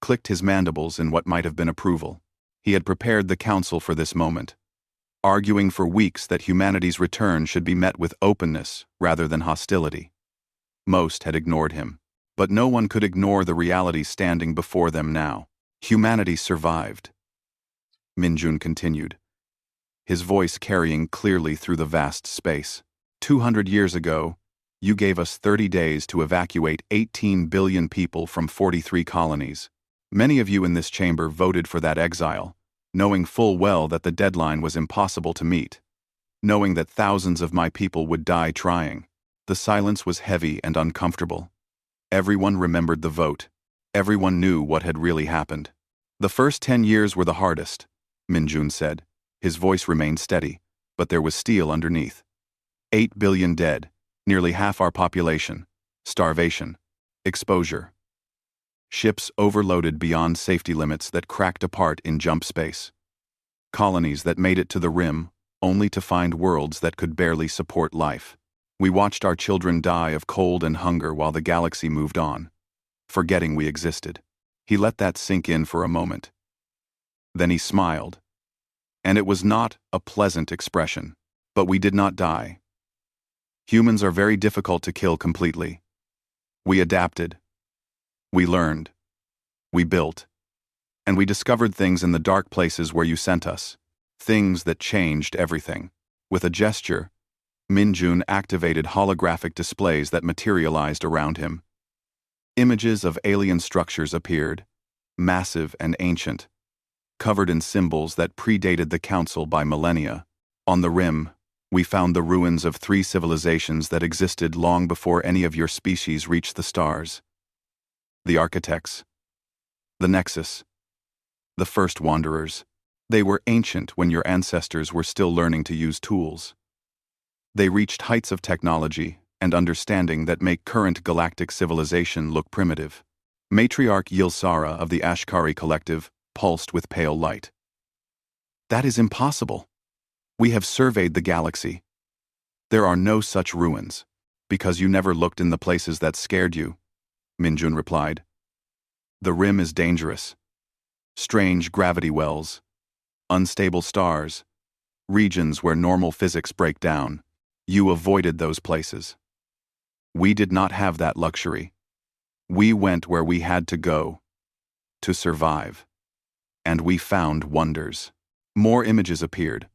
Speaker 1: clicked his mandibles in what might have been approval. He had prepared the council for this moment, arguing for weeks that humanity's return should be met with openness rather than hostility. Most had ignored him, but no one could ignore the reality standing before them now. Humanity survived. Min-Jun continued, his voice carrying clearly through the vast space. 200 years ago, you gave us 30 days to evacuate 18 billion people from 43 colonies. Many of you in this chamber voted for that exile, knowing full well that the deadline was impossible to meet, knowing that thousands of my people would die trying. The silence was heavy and uncomfortable. Everyone remembered the vote. Everyone knew what had really happened. The first 10 years were the hardest, Min-Jun said. His voice remained steady, but there was steel underneath. 8 billion dead, nearly half our population, starvation, exposure. Ships overloaded beyond safety limits that cracked apart in jump space. Colonies that made it to the rim, only to find worlds that could barely support life. We watched our children die of cold and hunger while the galaxy moved on, forgetting we existed. He let that sink in for a moment. Then he smiled. And it was not a pleasant expression. But we did not die. Humans are very difficult to kill completely. We adapted. We learned. We built. And we discovered things in the dark places where you sent us. Things that changed everything. With a gesture, Min-Jun activated holographic displays that materialized around him. Images of alien structures appeared, massive and ancient, covered in symbols that predated the Council by millennia. On the rim, we found the ruins of 3 civilizations that existed long before any of your species reached the stars. The Architects, the Nexus, the First Wanderers. They were ancient when your ancestors were still learning to use tools. They reached heights of technology and understanding that make current galactic civilization look primitive. Matriarch Yilsara of the Ashkari Collective pulsed with pale light. That is impossible. We have surveyed the galaxy. There are no such ruins, because you never looked in the places that scared you, Min-Jun replied. The rim is dangerous. Strange gravity wells, unstable stars, regions where normal physics break down. You avoided those places. We did not have that luxury. We went where we had to go, to survive. And we found wonders. More images appeared,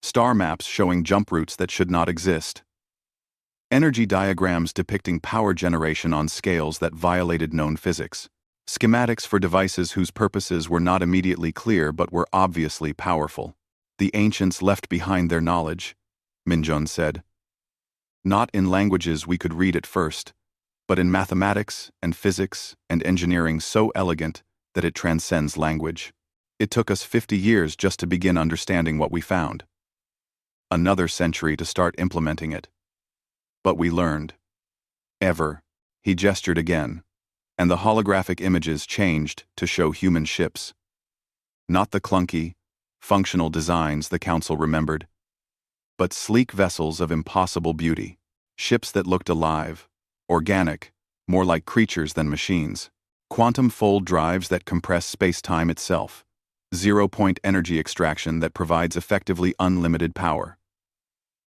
Speaker 1: star maps showing jump routes that should not exist. Energy diagrams depicting power generation on scales that violated known physics. Schematics for devices whose purposes were not immediately clear but were obviously powerful. The ancients left behind their knowledge, Minjun said. Not in languages we could read at first, but in mathematics and physics and engineering so elegant that it transcends language. It took us 50 years just to begin understanding what we found. Another century to start implementing it. But we learned. Ever. He gestured again, and the holographic images changed to show human ships. Not the clunky, functional designs the Council remembered, but sleek vessels of impossible beauty, ships that looked alive, organic, more like creatures than machines, quantum fold drives that compress space-time itself, zero-point energy extraction that provides effectively unlimited power,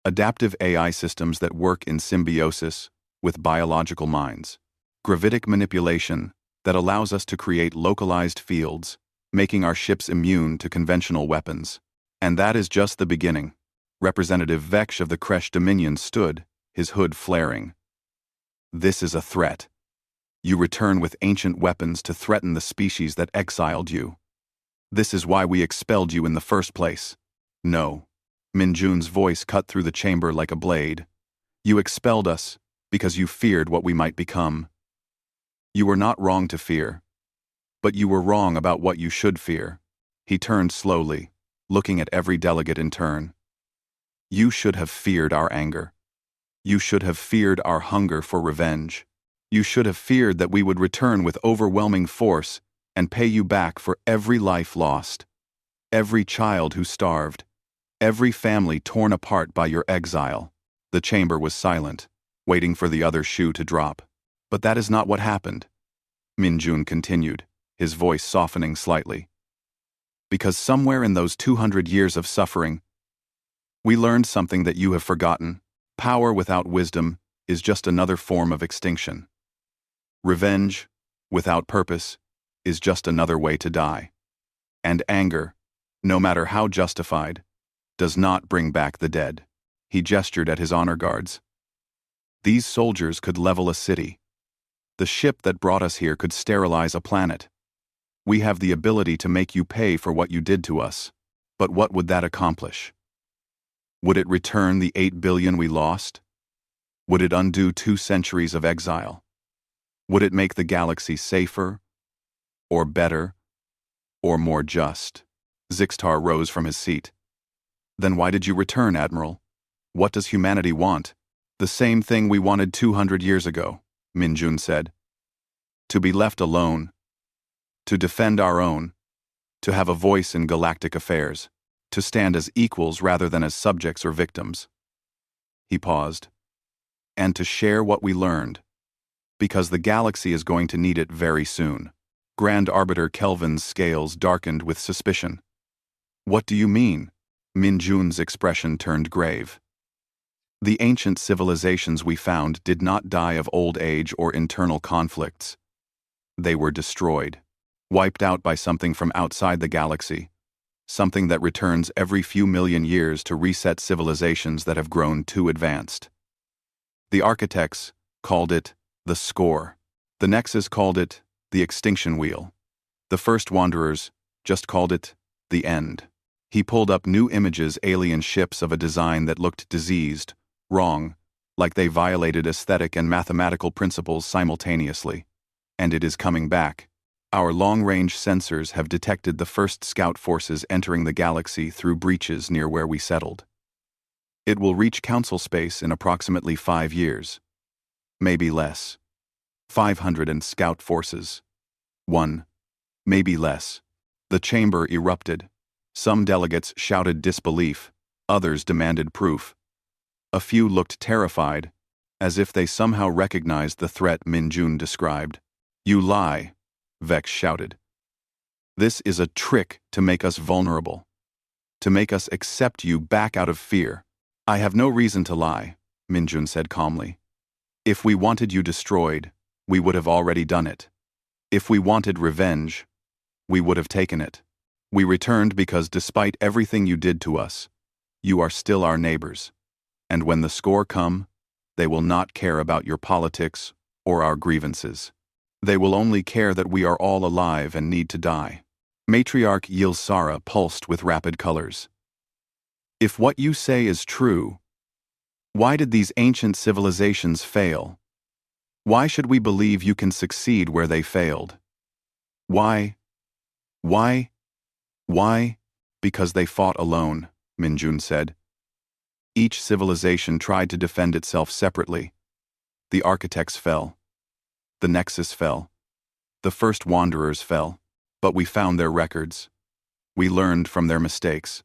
Speaker 1: adaptive AI systems that work in symbiosis with biological minds, gravitic manipulation that allows us to create localized fields, making our ships immune to conventional weapons. And that is just the beginning. Representative Veksh of the Kresh Dominion stood, his hood flaring. This is a threat. You return with ancient weapons to threaten the species that exiled you. This is why we expelled you in the first place. No. Minjun's voice cut through the chamber like a blade. You expelled us because you feared what we might become. You were not wrong to fear. But you were wrong about what you should fear. He turned slowly, looking at every delegate in turn. You should have feared our anger. You should have feared our hunger for revenge. You should have feared that we would return with overwhelming force and pay you back for every life lost, every child who starved, every family torn apart by your exile. The chamber was silent, waiting for the other shoe to drop. But that is not what happened, Minjun continued, his voice softening slightly. Because somewhere in those 200 years of suffering, we learned something that you have forgotten. Power without wisdom is just another form of extinction. Revenge, without purpose, is just another way to die. And anger, no matter how justified, does not bring back the dead. He gestured at his honor guards. These soldiers could level a city. The ship that brought us here could sterilize a planet. We have the ability to make you pay for what you did to us. But what would that accomplish? Would it return the 8 billion we lost? Would it undo 2 centuries of exile? Would it make the galaxy safer, or better, or more just? Zixtar rose from his seat. Then why did you return, Admiral? What does humanity want? The same thing we wanted 200 years ago, Minjun said. To be left alone. To defend our own. To have a voice in galactic affairs. To stand as equals rather than as subjects or victims. He paused. And to share what we learned. Because the galaxy is going to need it very soon. Grand Arbiter Kelvin's scales darkened with suspicion. What do you mean? Minjun's expression turned grave. The ancient civilizations we found did not die of old age or internal conflicts. They were destroyed, wiped out by something from outside the galaxy, something that returns every few million years to reset civilizations that have grown too advanced. The architects called it the score. The Nexus called it the extinction wheel. The first wanderers just called it the end. He pulled up new images, alien ships of a design that looked diseased, wrong, like they violated aesthetic and mathematical principles simultaneously. And it is coming back. Our long-range sensors have detected the first scout forces entering the galaxy through breaches near where we settled. It will reach Council space in approximately 5 years. Maybe less. 500 and scout forces. 1. Maybe less. The chamber erupted. Some delegates shouted disbelief, others demanded proof. A few looked terrified, as if they somehow recognized the threat Minjun described. You lie, Vex shouted. This is a trick to make us vulnerable. To make us accept you back out of fear. I have no reason to lie, Minjun said calmly. If we wanted you destroyed, we would have already done it. If we wanted revenge, we would have taken it. We returned because despite everything you did to us, you are still our neighbors. And when the score come, they will not care about your politics or our grievances. They will only care that we are all alive and need to die. Matriarch Yilsara pulsed with rapid colors. If what you say is true, why did these ancient civilizations fail? Why should we believe you can succeed where they failed? Why? Why? Why? Because they fought alone, Minjun said. Each civilization tried to defend itself separately. The architects fell. The Nexus fell. The first wanderers fell. But we found their records. We learned from their mistakes.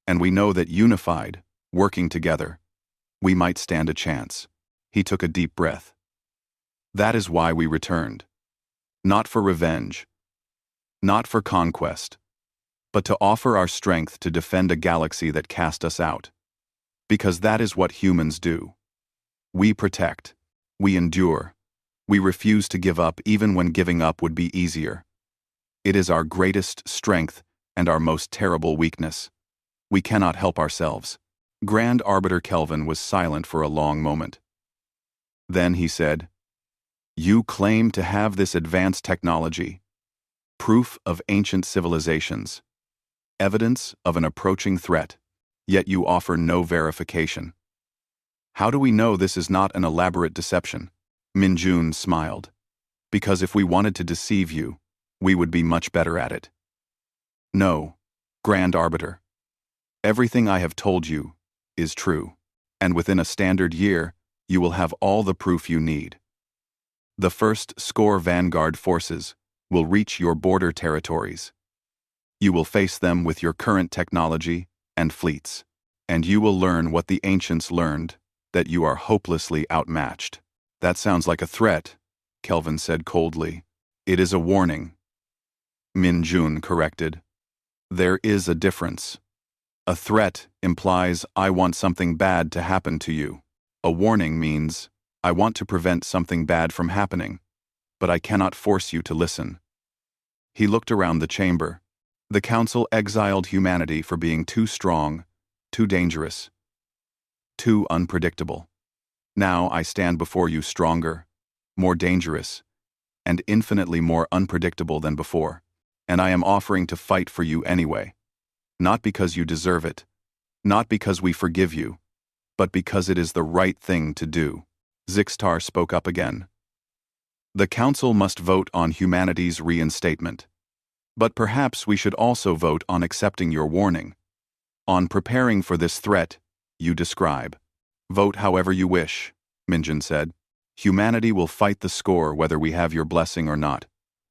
Speaker 1: And we know that unified, working together, we might stand a chance. He took a deep breath. That is why we returned. Not for revenge. Not for conquest. But to offer our strength to defend a galaxy that cast us out. Because that is what humans do. We protect. We endure. We refuse to give up even when giving up would be easier. It is our greatest strength and our most terrible weakness. We cannot help ourselves. Grand Arbiter Kelvin was silent for a long moment. Then he said, "You claim to have this advanced technology. Proof of ancient civilizations. Evidence of an approaching threat. Yet you offer no verification. How do we know this is not an elaborate deception?" Minjun smiled. "Because if we wanted to deceive you, we would be much better at it. No, Grand Arbiter. Everything I have told you is true, and within a standard year, you will have all the proof you need. The first score vanguard forces will reach your border territories. You will face them with your current technology and fleets, and you will learn what the ancients learned, that you are hopelessly outmatched." "That sounds like a threat," Kelvin said coldly. "It is a warning." Minjun corrected. "There is a difference. A threat implies I want something bad to happen to you. A warning means I want to prevent something bad from happening, but I cannot force you to listen." He looked around the chamber. The Council exiled humanity for being too strong, too dangerous, too unpredictable. Now I stand before you stronger, more dangerous, and infinitely more unpredictable than before, and I am offering to fight for you anyway. Not because you deserve it, not because we forgive you, but because it is the right thing to do. Zixtar spoke up again. "The Council must vote on humanity's reinstatement. But perhaps we should also vote on accepting your warning. On preparing for this threat you describe. Vote however you wish," Minjun said. "Humanity will fight the score whether we have your blessing or not.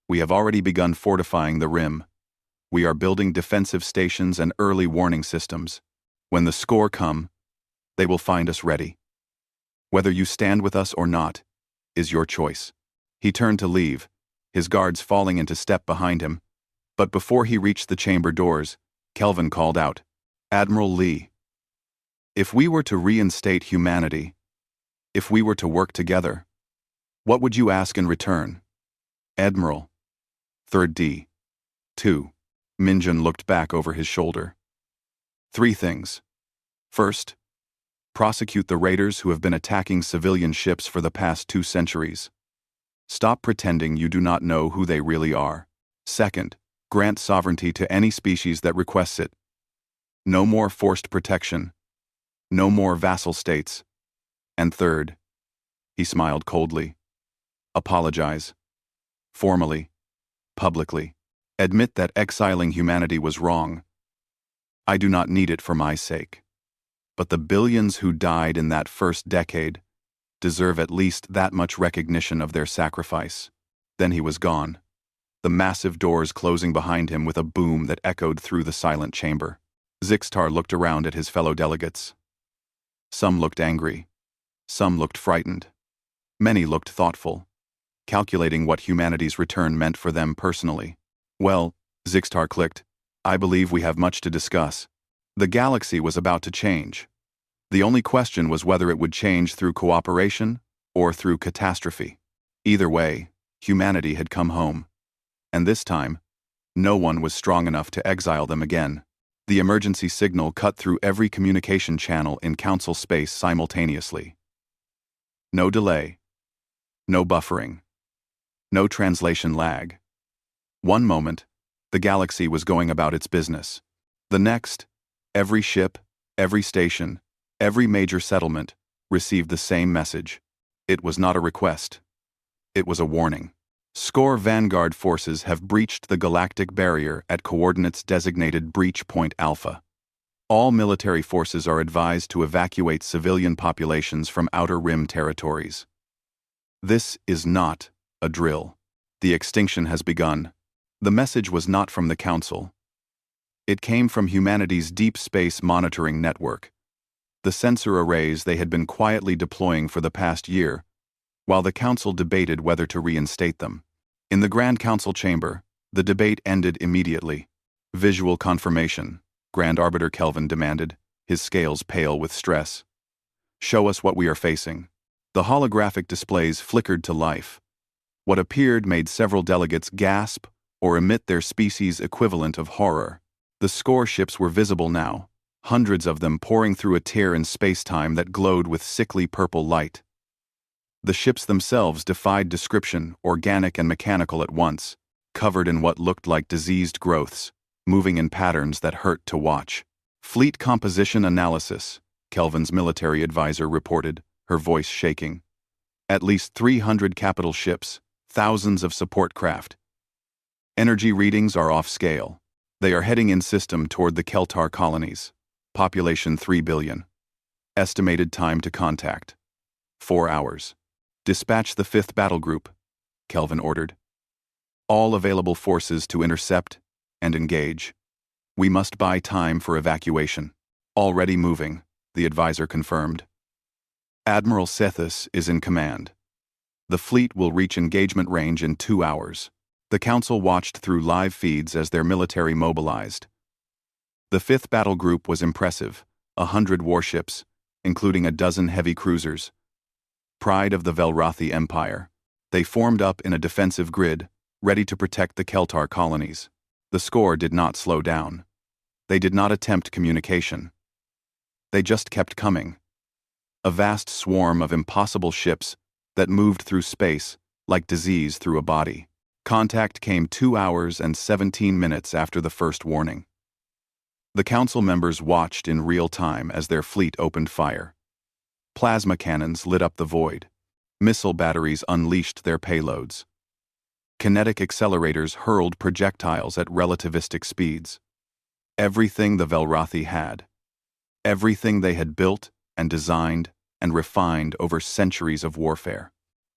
Speaker 1: We have already begun fortifying the rim. We are building defensive stations and early warning systems. When the score come, they will find us ready. Whether you stand with us or not is your choice." He turned to leave, his guards falling into step behind him. But before he reached the chamber doors, Kelvin called out, "Admiral Lee, if we were to reinstate humanity, if we were to work together, what would you ask in return?" "Admiral." 3rd D. 2. Minjun looked back over his shoulder. "3 things. First, prosecute the raiders who have been attacking civilian ships for the past 2 centuries. Stop pretending you do not know who they really are. Second, grant sovereignty to any species that requests it. No more forced protection. No more vassal states. And third," he smiled coldly, "apologize. Formally. Publicly. Admit that exiling humanity was wrong. I do not need it for my sake. But the billions who died in that first decade deserve at least that much recognition of their sacrifice." Then he was gone, the massive doors closing behind him with a boom that echoed through the silent chamber. Zixtar looked around at his fellow delegates. Some looked angry. Some looked frightened. Many looked thoughtful, calculating what humanity's return meant for them personally. "Well," Zixtar clicked, "I believe we have much to discuss. The galaxy was about to change. The only question was whether it would change through cooperation or through catastrophe. Either way, humanity had come home. And this time, no one was strong enough to exile them again." The emergency signal cut through every communication channel in Council space simultaneously. No delay. No buffering. No translation lag. One moment, the galaxy was going about its business. The next, every ship, Every station, every major settlement, received the same message. It was not a request. It was a warning. Score Vanguard forces have breached the galactic barrier at coordinates designated Breach Point Alpha. All military forces are advised to evacuate civilian populations from Outer Rim territories. This is not a drill. The extinction has begun. The message was not from the Council. It came from humanity's deep space monitoring network. The sensor arrays they had been quietly deploying for the past year, while the Council debated whether to reinstate them. In the Grand Council chamber, the debate ended immediately. Visual confirmation, Grand Arbiter Kelvin demanded, his scales pale with stress. Show us what we are facing. The holographic displays flickered to life. What appeared made several delegates gasp or emit their species equivalent of horror. The score ships were visible now, hundreds of them pouring through a tear in space-time that glowed with sickly purple light. The ships themselves defied description, organic and mechanical at once, covered in what looked like diseased growths, moving in patterns that hurt to watch. Fleet composition analysis, Kelvin's military advisor reported, her voice shaking. At least 300 capital ships, thousands of support craft. Energy readings are off scale. They are heading in system toward the Keltar colonies. Population 3 billion. Estimated time to contact: 4 hours. Dispatch the 5th Battle Group, Kelvin ordered. All available forces to intercept and engage. We must buy time for evacuation. Already moving, the advisor confirmed. Admiral Sethis is in command. The fleet will reach engagement range in 2 hours. The Council watched through live feeds as their military mobilized. The 5th Battle Group was impressive, 100 warships, including a dozen heavy cruisers. Pride of the Velrothi Empire. They formed up in a defensive grid, ready to protect the Keltar colonies. The score did not slow down. They did not attempt communication. They just kept coming. A vast swarm of impossible ships that moved through space like disease through a body. Contact came 2 hours and 17 minutes after the first warning. The Council members watched in real time as their fleet opened fire. Plasma cannons lit up the void. Missile batteries unleashed their payloads. Kinetic accelerators hurled projectiles at relativistic speeds. Everything the Velrothi had. Everything they had built and designed and refined over centuries of warfare.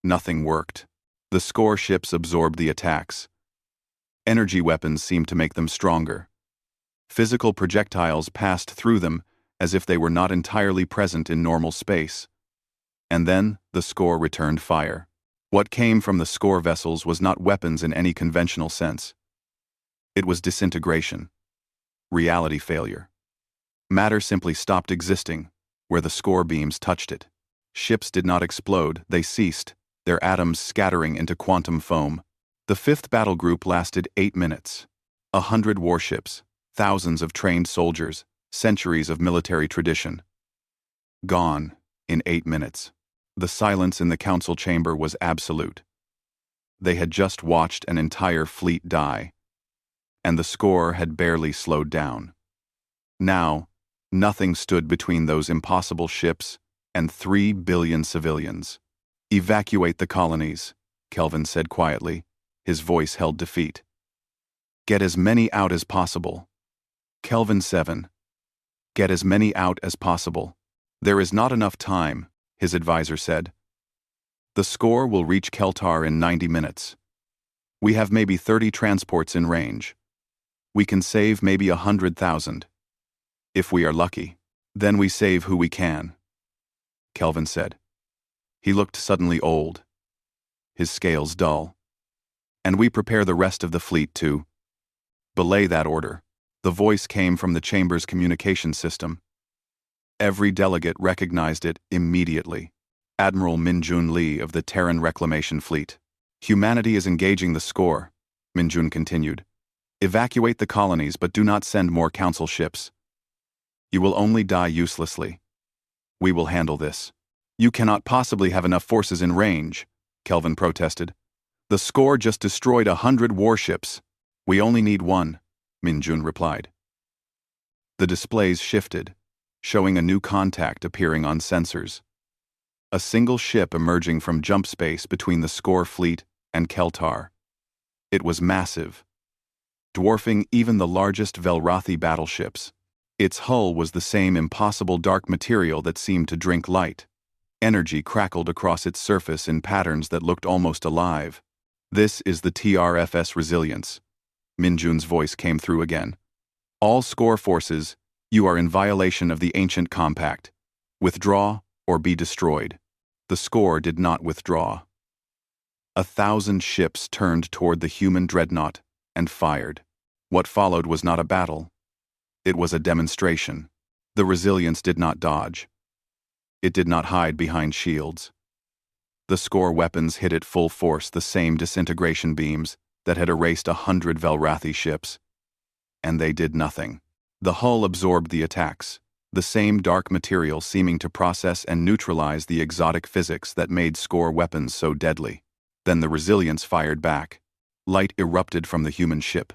Speaker 1: Nothing worked. The score ships absorbed the attacks. Energy weapons seemed to make them stronger. Physical projectiles passed through them as if they were not entirely present in normal space. And then the score returned fire. What came from the score vessels was not weapons in any conventional sense. It was disintegration. Reality failure. Matter simply stopped existing where the score beams touched it. Ships did not explode, they ceased, their atoms scattering into quantum foam. The 5th Battle Group lasted 8 minutes. 100 warships, thousands of trained soldiers, centuries of military tradition. Gone in 8 minutes. The silence in the Council chamber was absolute. They had just watched an entire fleet die, and the score had barely slowed down. Now, nothing stood between those impossible ships and 3 billion civilians. Evacuate the colonies, Kelvin said quietly, his voice held defeat. Get as many out as possible. Kelvin 7. Get as many out as possible. There is not enough time, his advisor said. The score will reach Keltar in 90 minutes. We have maybe 30 transports in range. We can save maybe 100,000. If we are lucky, then we save who we can, Kelvin said. He looked suddenly old, his scales dull. And we prepare the rest of the fleet to belay that order. The voice came from the chamber's communication system. Every delegate recognized it immediately. Admiral Minjun Lee of the Terran Reclamation Fleet. Humanity is engaging the score, Minjun continued. Evacuate the colonies, but do not send more council ships. You will only die uselessly. We will handle this. You cannot possibly have enough forces in range, Kelvin protested. The score just destroyed 100 warships. We only need 1, Minjun replied. The displays shifted. showing a new contact appearing on sensors. A single ship emerging from jump space between the Score fleet and Keltar. It was massive, dwarfing even the largest Velrathi battleships. Its hull was the same impossible dark material that seemed to drink light. Energy crackled across its surface in patterns that looked almost alive. "This is the TRFS Resilience." Minjun's voice came through again. "All Score forces, you are in violation of the ancient compact. Withdraw or be destroyed." The Score did not withdraw. 1,000 ships turned toward the human dreadnought and fired. What followed was not a battle. It was a demonstration. The Resilience did not dodge. It did not hide behind shields. The Score weapons hit at full force, the same disintegration beams that had erased 100 Velrathi ships. And they did nothing. The hull absorbed the attacks, the same dark material seeming to process and neutralize the exotic physics that made Score weapons so deadly. Then the Resilience fired back. Light erupted from the human ship.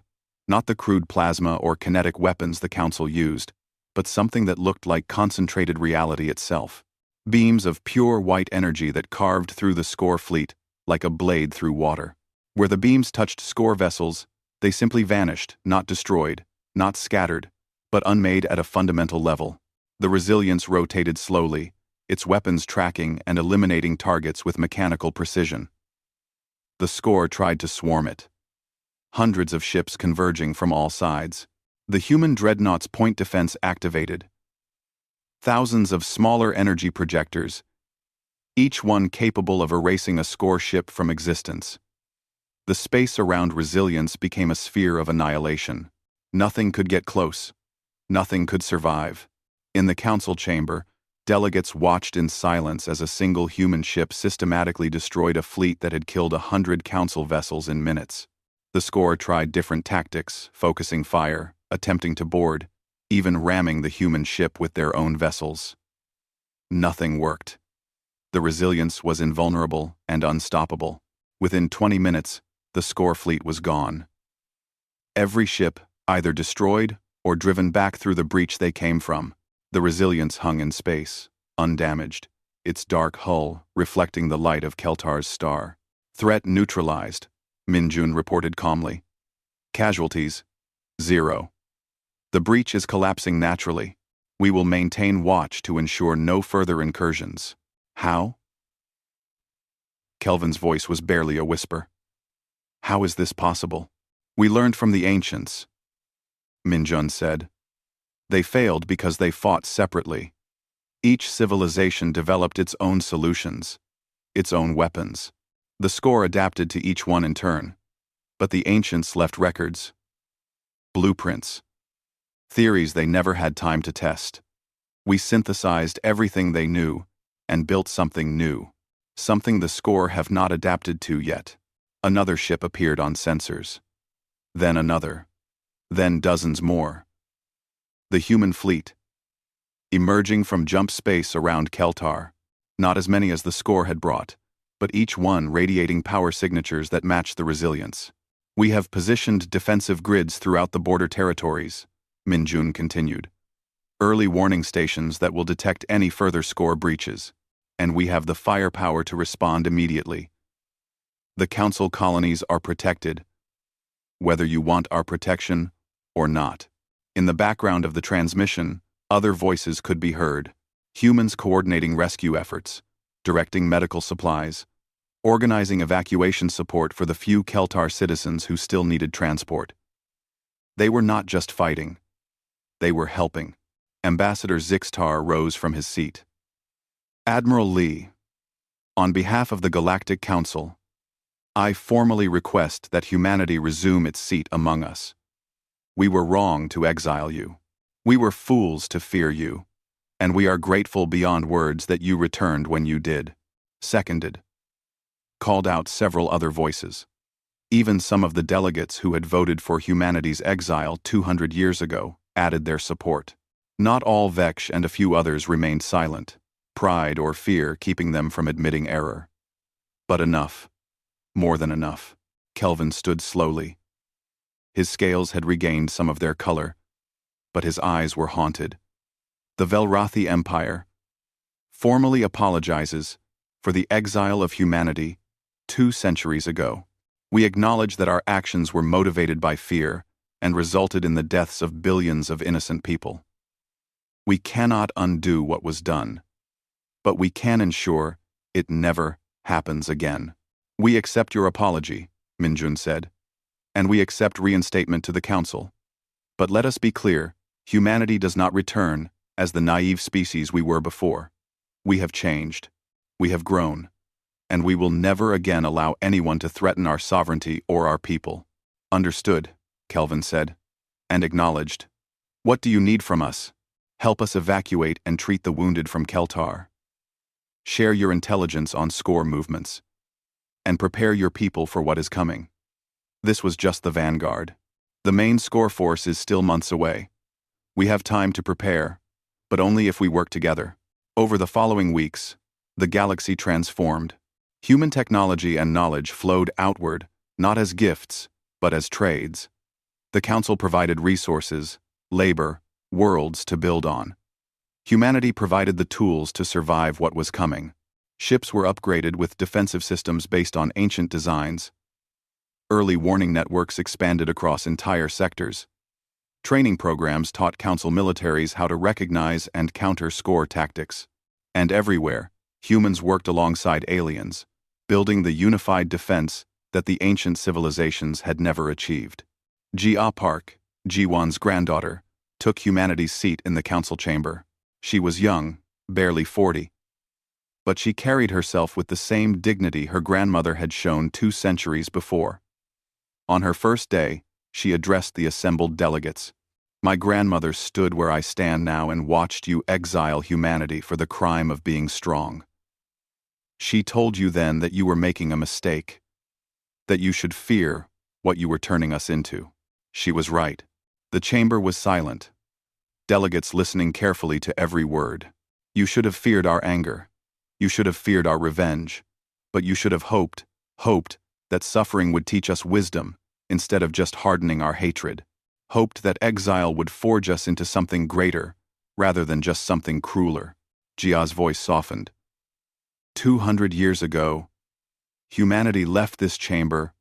Speaker 1: Not the crude plasma or kinetic weapons the Council used, but something that looked like concentrated reality itself. Beams of pure white energy that carved through the Score fleet like a blade through water. Where the beams touched Score vessels, they simply vanished, not destroyed, not scattered, but unmade at a fundamental level. The Resilience rotated slowly, its weapons tracking and eliminating targets with mechanical precision. The Score tried to swarm it. Hundreds of ships converging from all sides. The human dreadnought's point defense activated. Thousands of smaller energy projectors, each one capable of erasing a Score ship from existence. The space around Resilience became a sphere of annihilation. Nothing could get close. Nothing could survive. In the council chamber, delegates watched in silence as a single human ship systematically destroyed a fleet that had killed 100 council vessels in minutes. The Score tried different tactics, focusing fire, attempting to board, even ramming the human ship with their own vessels. Nothing worked. The Resilience was invulnerable and unstoppable. Within 20 minutes, the Score fleet was gone. Every ship either destroyed or driven back through the breach they came from. The Resilience hung in space, undamaged, its dark hull reflecting the light of Keltar's star. "Threat neutralized," Minjun reported calmly. "Casualties, 0. The breach is collapsing naturally. We will maintain watch to ensure no further incursions." "How?" Kelvin's voice was barely a whisper. "How is this possible?" "We learned from the ancients," Minjun said. "They failed because they fought separately. Each civilization developed its own solutions, its own weapons. The Score adapted to each one in turn, but the ancients left records, blueprints, theories they never had time to test. We synthesized everything they knew and built something new, something the Score have not adapted to yet." Another ship appeared on sensors. Then another. Then dozens more. The human fleet, emerging from jump space around Keltar. Not as many as the Score had brought, but each one radiating power signatures that matched the Resilience. "We have positioned defensive grids throughout the border territories," Minjun continued. "Early warning stations that will detect any further Score breaches, and we have the firepower to respond immediately. The Council colonies are protected, whether you want our protection or not." In the background of the transmission, other voices could be heard. Humans coordinating rescue efforts, directing medical supplies, organizing evacuation support for the few Keltar citizens who still needed transport. They were not just fighting. They were helping. Ambassador Zixtar rose from his seat. "Admiral Lee, on behalf of the Galactic Council, I formally request that humanity resume its seat among us. We were wrong to exile you. We were fools to fear you, and we are grateful beyond words that you returned when you did." Seconded. Called out several other voices. Even some of the delegates who had voted for humanity's exile 200 years ago added their support. Not all Veksh and a few others remained silent, pride or fear keeping them from admitting error. But enough. More than enough. Kelvin stood slowly. His scales had regained some of their color, but his eyes were haunted. The Velrathi Empire formally apologizes for the exile of humanity 2 centuries ago. We acknowledge that our actions were motivated by fear and resulted in the deaths of billions of innocent people. We cannot undo what was done, but we can ensure it never happens again. We accept your apology, Minjun said, and we accept reinstatement to the Council. But let us be clear, humanity does not return as the naive species we were before. We have changed. We have grown. And we will never again allow anyone to threaten our sovereignty or our people. Understood, Kelvin said, and acknowledged. What do you need from us? Help us evacuate and treat the wounded from Keltar. Share your intelligence on score movements. And prepare your people for what is coming. This was just the vanguard. The main score force is still months away. We have time to prepare, but only if we work together. Over the following weeks, the galaxy transformed. Human technology and knowledge flowed outward, not as gifts, but as trades. The Council provided resources, labor, worlds to build on. Humanity provided the tools to survive what was coming. Ships were upgraded with defensive systems based on ancient designs. Early warning networks expanded across entire sectors. Training programs taught Council militaries how to recognize and counter score tactics. And everywhere, humans worked alongside aliens, building the unified defense that the ancient civilizations had never achieved. Jia Park, Jiwan's granddaughter, took humanity's seat in the Council chamber. She was young, barely 40. But she carried herself with the same dignity her grandmother had shown 2 centuries before. On her first day, she addressed the assembled delegates. My grandmother stood where I stand now and watched you exile humanity for the crime of being strong. She told you then that you were making a mistake, that you should fear what you were turning us into. She was right. The chamber was silent, delegates listening carefully to every word. You should have feared our anger. You should have feared our revenge. But you should have hoped that suffering would teach us wisdom instead of just hardening our hatred. Hoped that exile would forge us into something greater rather than just something crueler. Jia's voice softened. 200 years ago, humanity left this chamber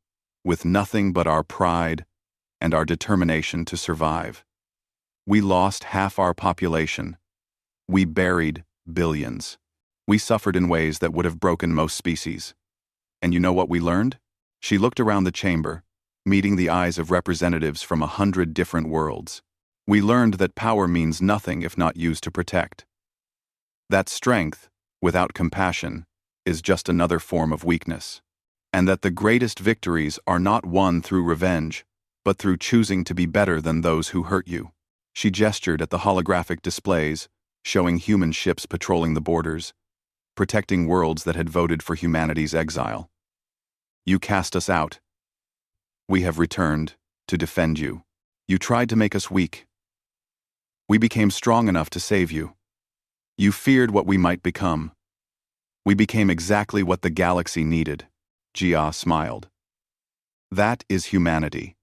Speaker 1: with nothing but our pride and our determination to survive. We lost half our population. We buried billions. We suffered in ways that would have broken most species. And you know what we learned? She looked around the chamber, meeting the eyes of representatives from 100 different worlds. We learned that power means nothing if not used to protect. That strength, without compassion, is just another form of weakness. And that the greatest victories are not won through revenge, but through choosing to be better than those who hurt you. She gestured at the holographic displays, showing human ships patrolling the borders, protecting worlds that had voted for humanity's exile. You cast us out. We have returned to defend you. You tried to make us weak. We became strong enough to save you. You feared what we might become. We became exactly what the galaxy needed. Jia smiled. That is humanity.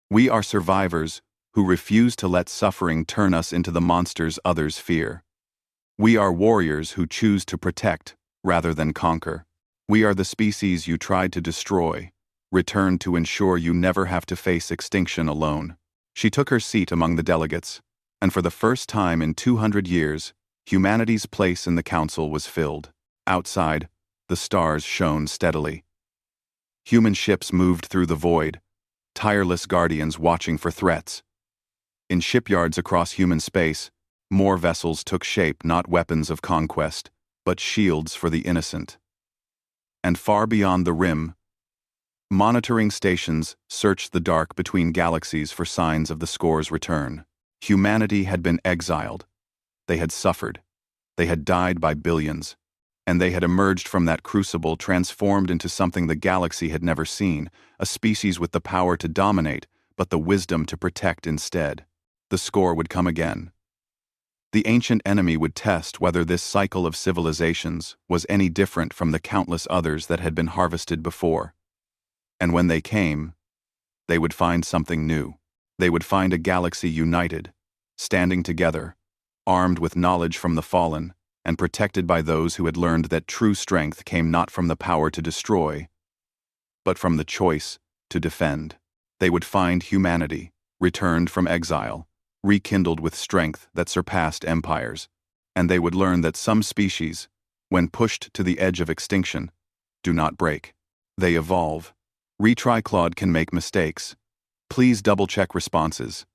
Speaker 1: We are survivors who refuse to let suffering turn us into the monsters others fear. We are warriors who choose to protect rather than conquer. We are the species you tried to destroy, returned to ensure you never have to face extinction alone. She took her seat among the delegates, and for the first time in 200 years, humanity's place in the Council was filled. Outside, the stars shone steadily. Human ships moved through the void, tireless guardians watching for threats. In shipyards across human space, more vessels took shape, not weapons of conquest, but shields for the innocent. And far beyond the rim, monitoring stations searched the dark between galaxies for signs of the score's return. Humanity had been exiled. They had suffered. They had died by billions. And they had emerged from that crucible transformed into something the galaxy had never seen, a species with the power to dominate, but the wisdom to protect instead. The score would come again. The ancient enemy would test whether this cycle of civilizations was any different from the countless others that had been harvested before. And when they came, they would find something new. They would find a galaxy united, standing together, armed with knowledge from the fallen, and protected by those who had learned that true strength came not from the power to destroy, but from the choice to defend. They would find humanity, returned from exile, rekindled with strength that surpassed empires, and they would learn that some species, when pushed to the edge of extinction, do not break. They evolve. Retry Claude can make mistakes. Please double-check responses.